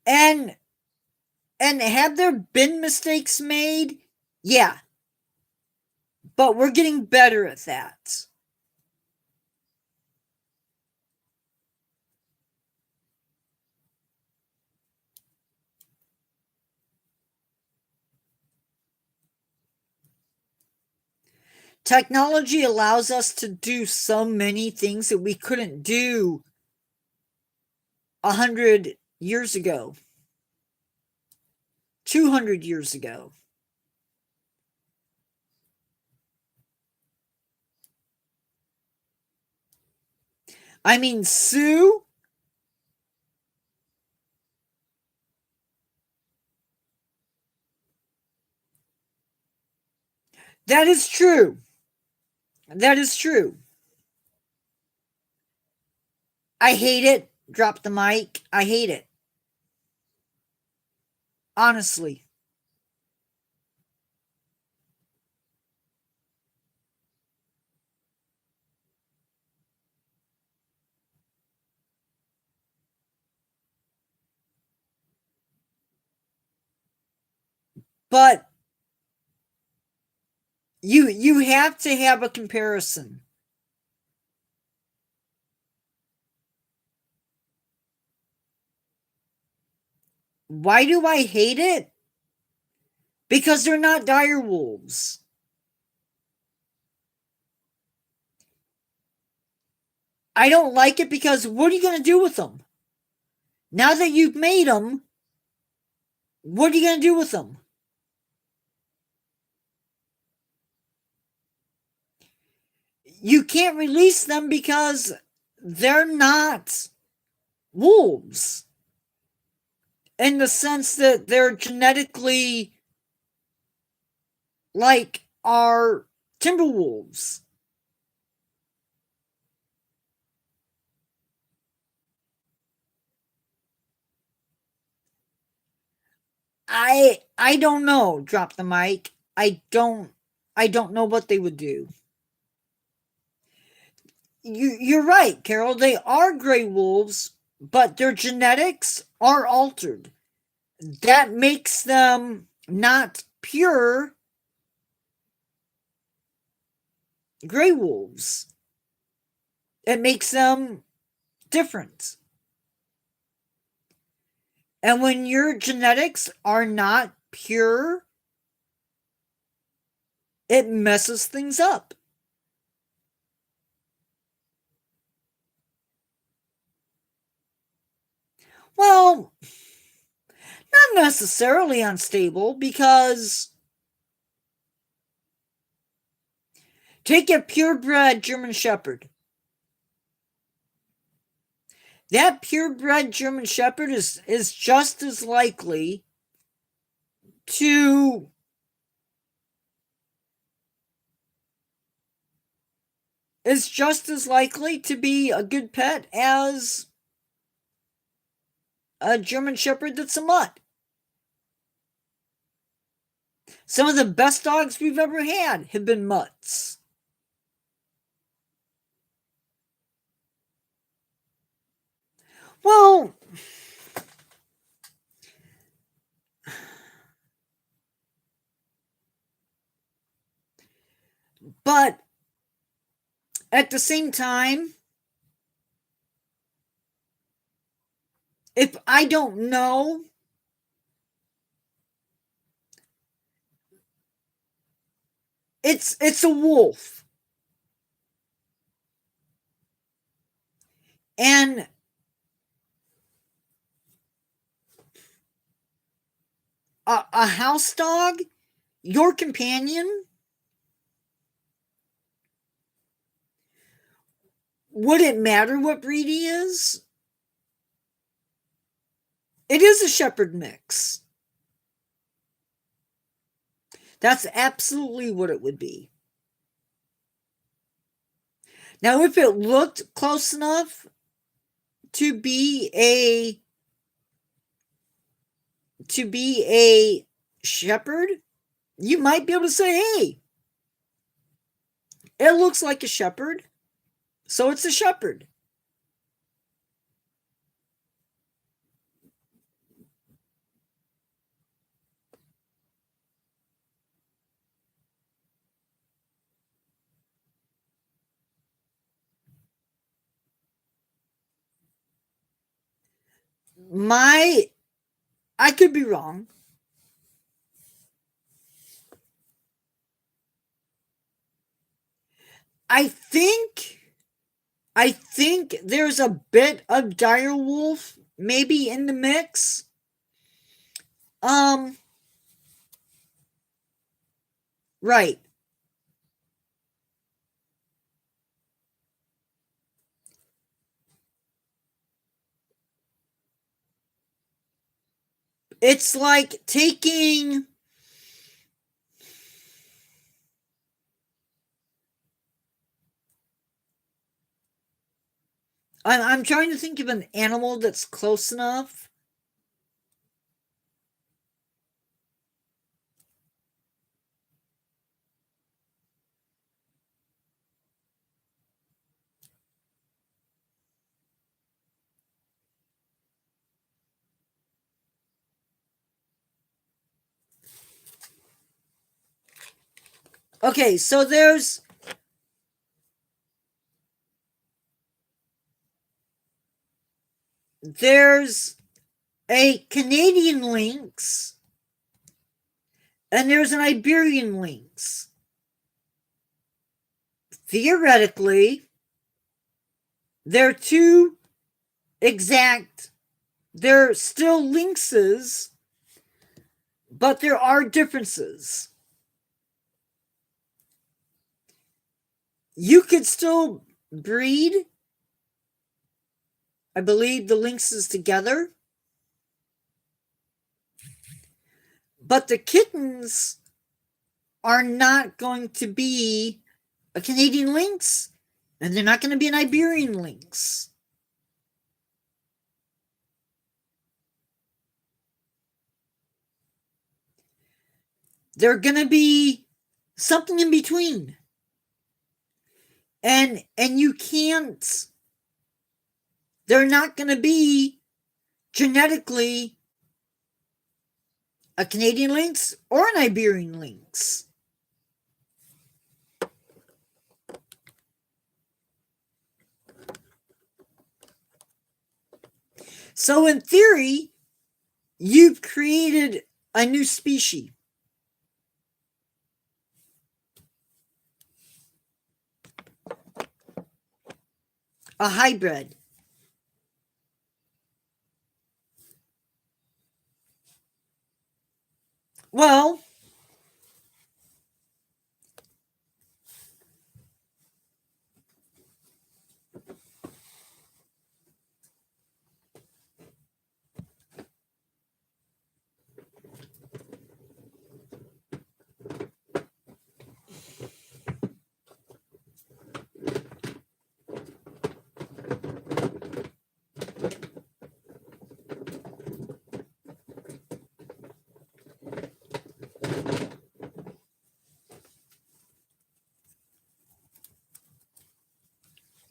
And have there been mistakes made? Yeah. but we're getting better at that. Technology allows us to do so many things that we couldn't do 100 years ago, 200 years ago. I mean, Sue, that is true. That is true. I hate it. Drop the mic. I hate it. Honestly. But you have to have a comparison. Why do I hate it? Because they're not dire wolves. I don't like it because what are you going to do with them? Now that you've made them, what are you going to do with them? You can't release them because they're not wolves in the sense that they're genetically like our timber wolves. I don't know. Drop the mic. I don't know what they would do. You're right, Carol. They are gray wolves, but their genetics are altered. That makes them not pure gray wolves. It makes them different. And when your genetics are not pure, it messes things up. Well, not necessarily unstable because take a purebred German Shepherd. That purebred German Shepherd is just as likely to be a good pet as a German Shepherd that's a mutt. Some of the best dogs we've ever had have been mutts. Well, but at the same time, if I don't know, it's a wolf. And a house dog, your companion, would it matter what breed he is? It is a shepherd mix. That's absolutely what it would be. Now, if it looked close enough to be a shepherd, you might be able to say, hey, it looks like a shepherd, so it's a shepherd. I could be wrong. I think I think there's a bit of direwolf maybe in the mix. Um, right. It's like taking I'm trying to think of an animal that's close enough. Okay, so there's a Canadian lynx and there's an Iberian lynx. Theoretically, they're two exact, they're still lynxes, but there are differences. You could still breed, I believe, the lynxes together, but the kittens are not going to be a Canadian lynx and they're not going to be an Iberian lynx. They're going to be something in between. And you can't, they're not going to be genetically a Canadian lynx or an Iberian lynx. So in theory, you've created a new species, a hybrid. Well,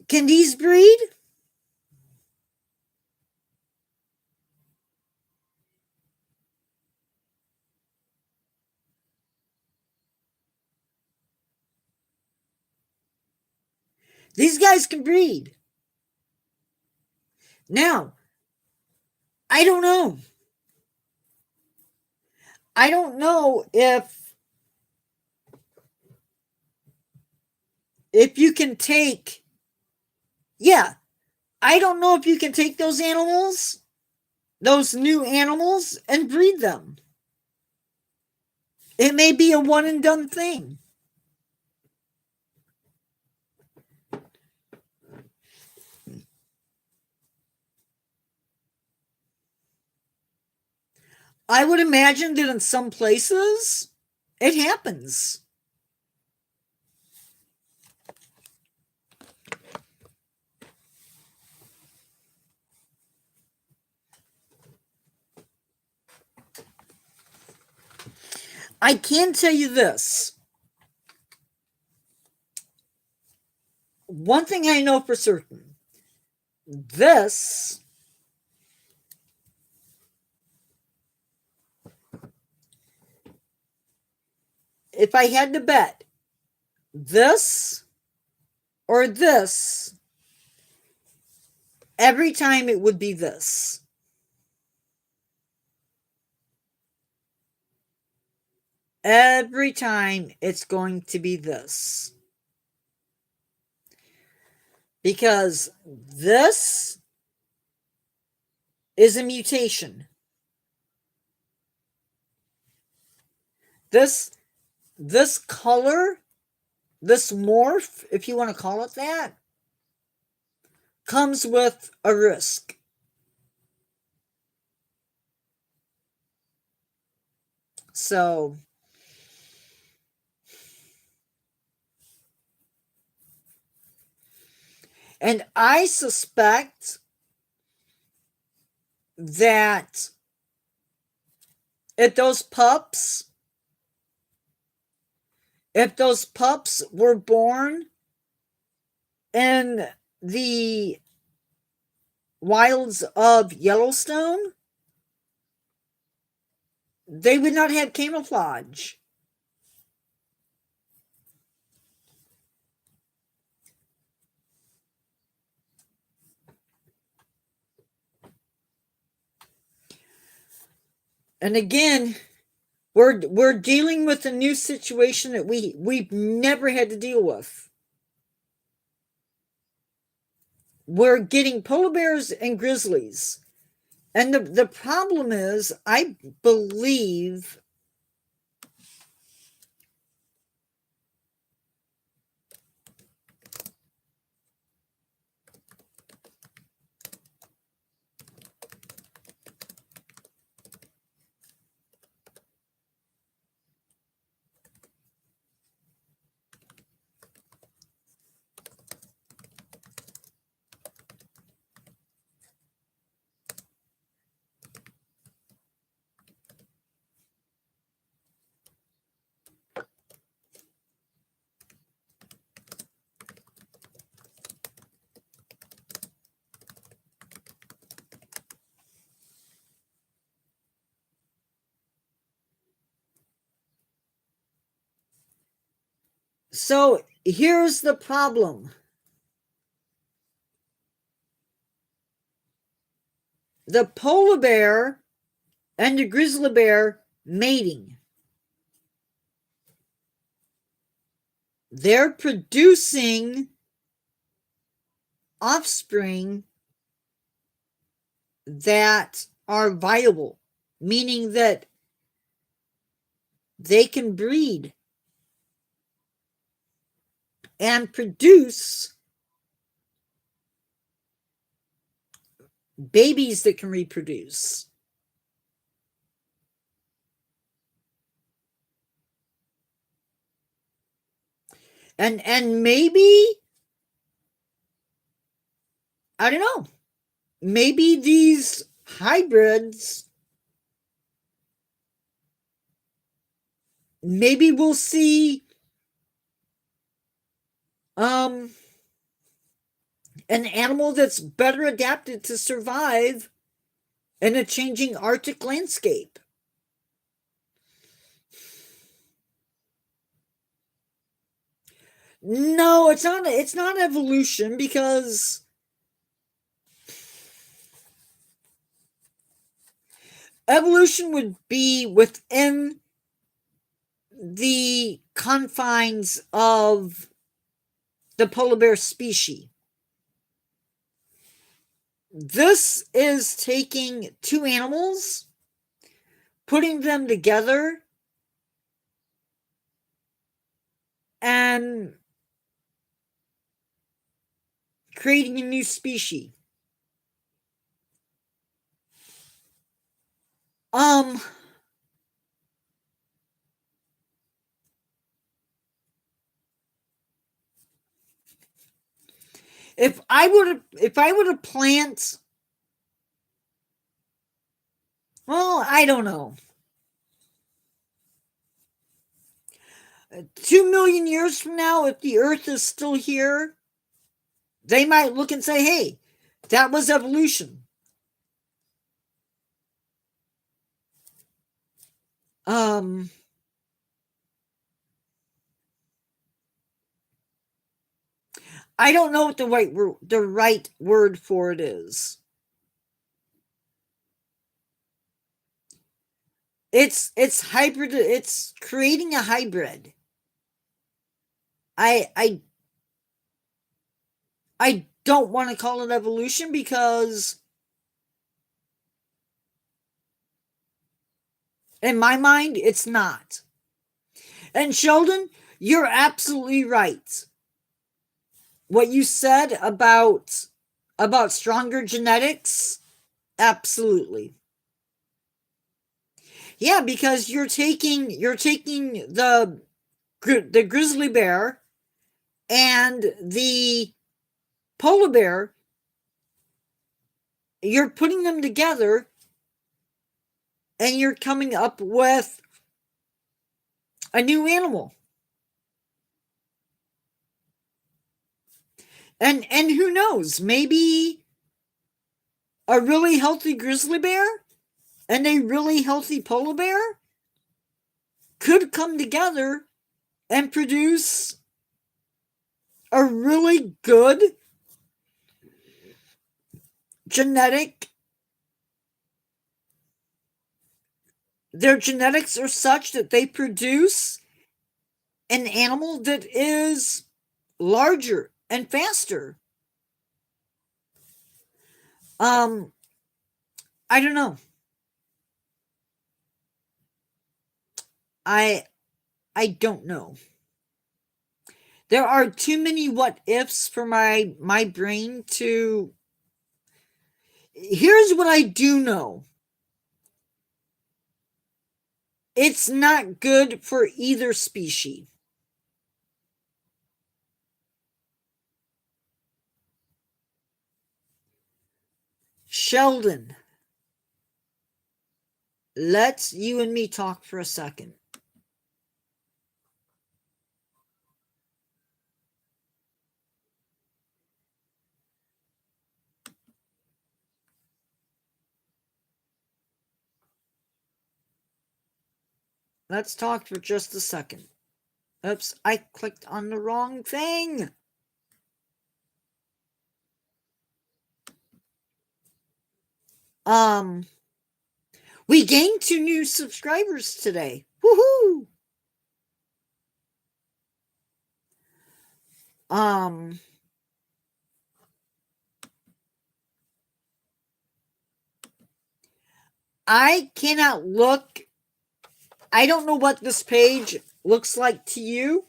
can these breed? These guys can breed. Now, I don't know. I don't know if you can take, yeah, I don't know if you can take those animals, those new animals, and breed them. It may be a one and done thing. I would imagine that in some places it happens. I can tell you this. One thing I know for certain, this if I had to bet, this or this, every time it would be this. Every time it's going to be this. Because this is a mutation. This color, this morph, if you want to call it that, comes with a risk. So, and I suspect that if those pups were born in the wilds of Yellowstone, they would not have camouflage. And again, we're dealing with a new situation that we've never had to deal with. We're getting polar bears and grizzlies. And the problem is, I believe so. Here's the problem. The polar bear and the grizzly bear mating. They're producing offspring that are viable, meaning that they can breed and produce babies that can reproduce. And maybe, I don't know, maybe these hybrids, maybe we'll see an animal that's better adapted to survive in a changing Arctic landscape. No, it's not evolution, because evolution would be within the confines of the polar bear species. This is taking two animals, putting them together, and creating a new species. If I were to plant, well, I don't know, 2 million years from now, if the Earth is still here, they might look and say, hey, that was evolution. I don't know what the right word for it is. It's hybrid. It's creating a hybrid. I I don't want to call it evolution because in my mind it's not. And Sheldon, you're absolutely right. What you said about stronger genetics, absolutely. Yeah, because you're taking the grizzly bear and the polar bear, you're putting them together and you're coming up with a new animal. And who knows, maybe a really healthy grizzly bear and a really healthy polar bear could come together and produce a really good genetic. Their genetics are such that they produce an animal that is larger and faster. um I don't know. I i don't know. There are too many what ifs for my brain to. Here's what I do know. It's not good for either species. Sheldon, let's you and me talk for a second. Let's talk for just a second. Oops, I clicked on the wrong thing. Um, we gained 2 new subscribers today. Woohoo! Um, I cannot look. I don't know what this page looks like to you.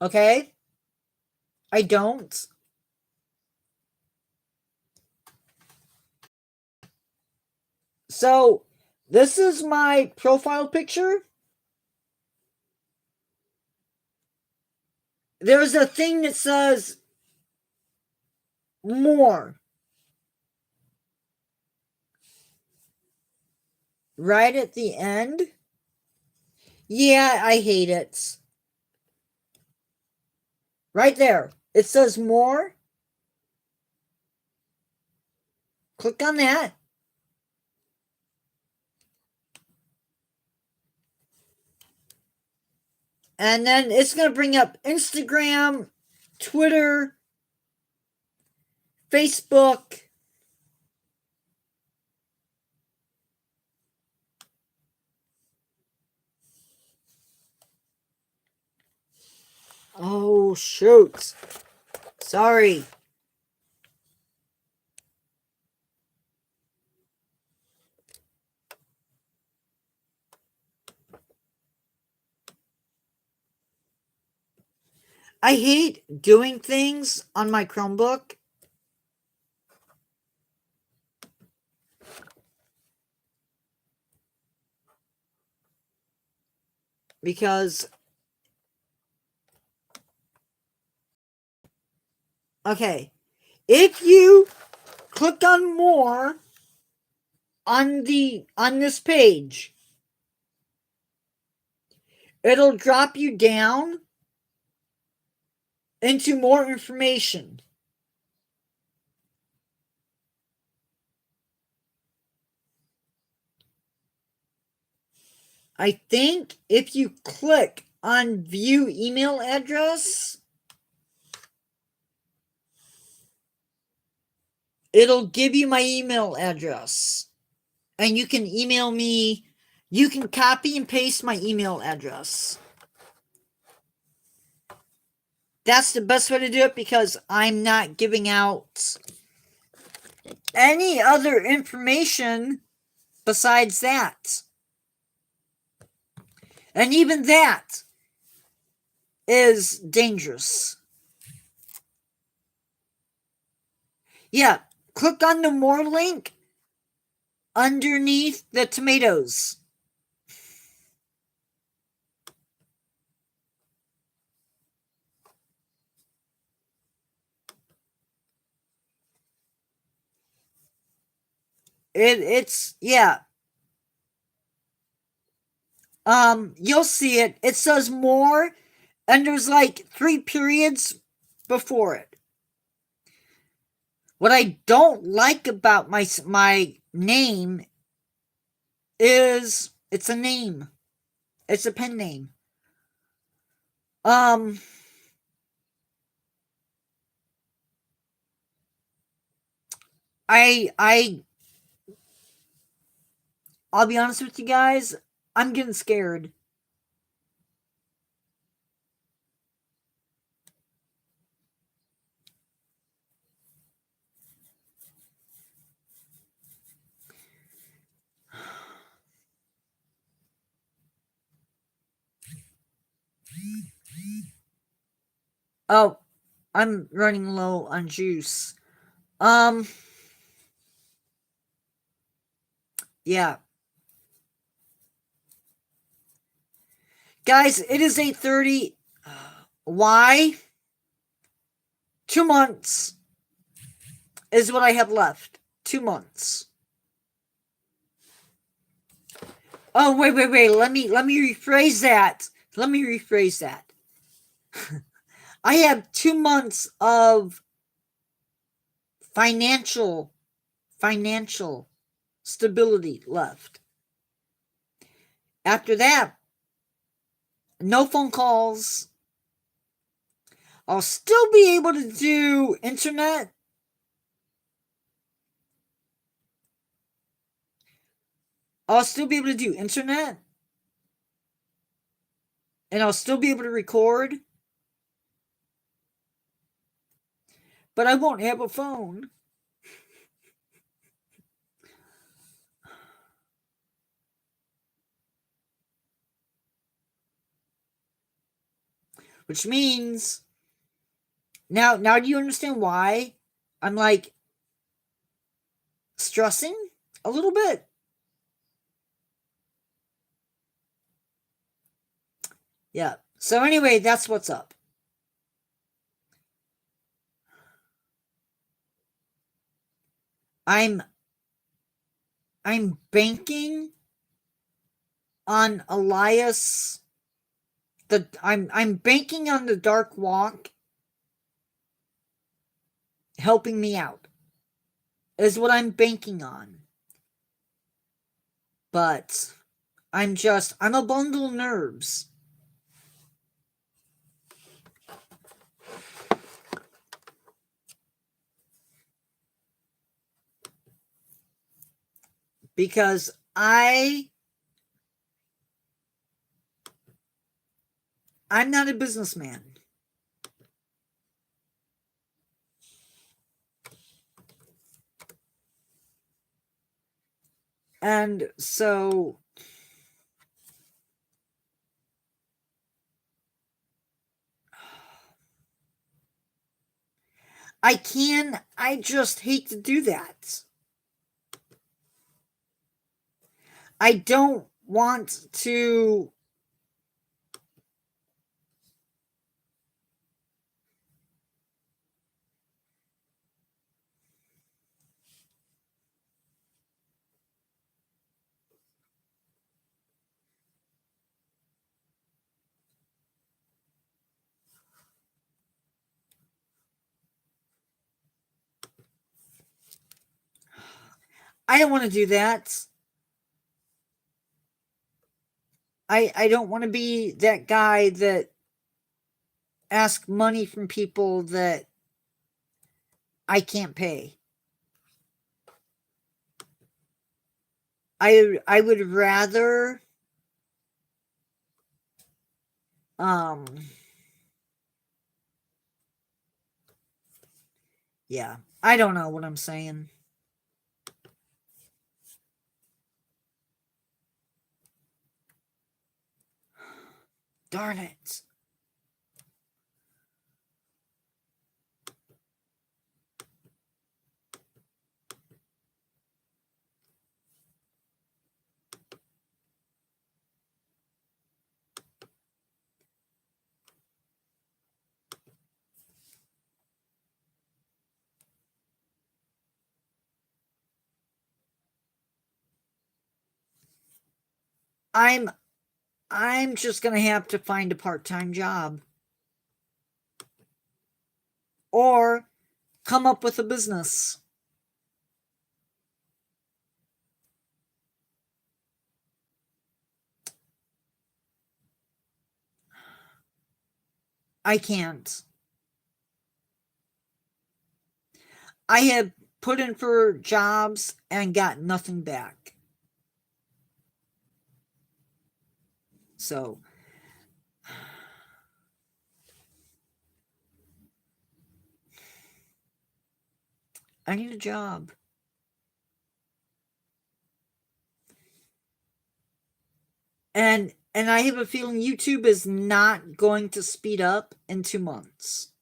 Okay? I don't. So, this is my profile picture. There's a thing that says more right at the end. Yeah, I hate it. Right there. It says more. Click on that. And then it's going to bring up Instagram, Twitter, Facebook. Oh, shoot. Sorry. I hate doing things on my Chromebook because, okay, if you click on more on this page, it'll drop you down into more information. I think if you click on view email address, it'll give you my email address. And you can email me. You can copy and paste my email address. That's the best way to do it because I'm not giving out any other information besides that. And even that is dangerous. Yeah, click on the more link underneath the tomatoes. It's yeah. You'll see it. It says more, and there's like 3 periods before it. What I don't like about my name is it's a name. It's a pen name. I'll be honest with you guys, I'm getting scared. Oh, I'm running low on juice. Yeah. Guys, it is 8:30. Why? 2 months is what I have left. 2 months. Oh, wait. Let me rephrase that. I have 2 months of financial stability left. After that, no phone calls. I'll still be able to do internet. I'll still be able to do internet. And I'll still be able to record. But I won't have a phone. Which means now do you understand why I'm like stressing a little bit? Yeah. So anyway, that's what's up. I'm banking on Elias. I'm banking on the Dark Walk helping me out. Is what I'm banking on. But I'm a bundle of nerves. Because I'm not a businessman. And so I just hate to do that. I don't want to. I don't want to do that. I don't want to be that guy that asks money from people that I can't pay. I would rather um yeah, I don't know what I'm saying. Darn it. I'm I'm just going to have to find a part-time job or come up with a business. I can't. I have put in for jobs and got nothing back. So, I need a job. And I have a feeling YouTube is not going to speed up in 2 months.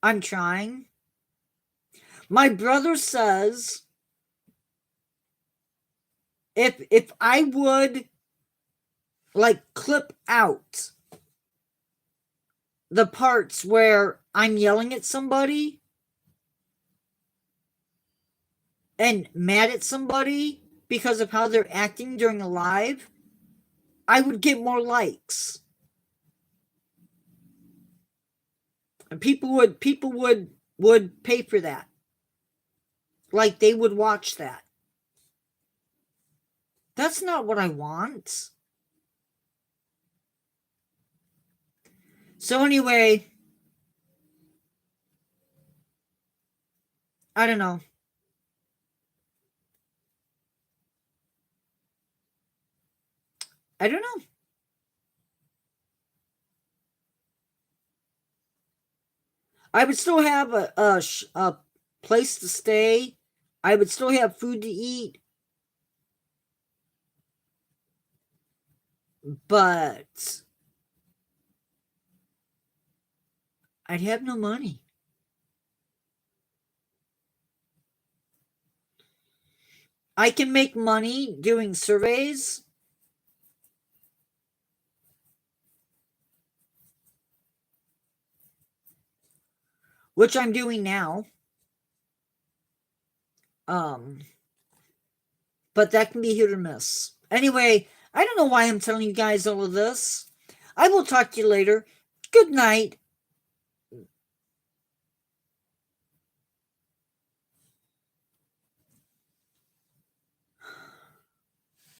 I'm trying. My brother says if I would like clip out the parts where I'm yelling at somebody and mad at somebody because of how they're acting during a live, I would get more likes. And people would pay for that. Like they would watch that. That's not what I want. So anyway, I don't know. I don't know. I would still have a place to stay. I would still have food to eat, but I'd have no money. I can make money doing surveys, which I'm doing now. Um, but that can be hit or miss. Anyway, I don't know why I'm telling you guys all of this. I will talk to you later. Good night.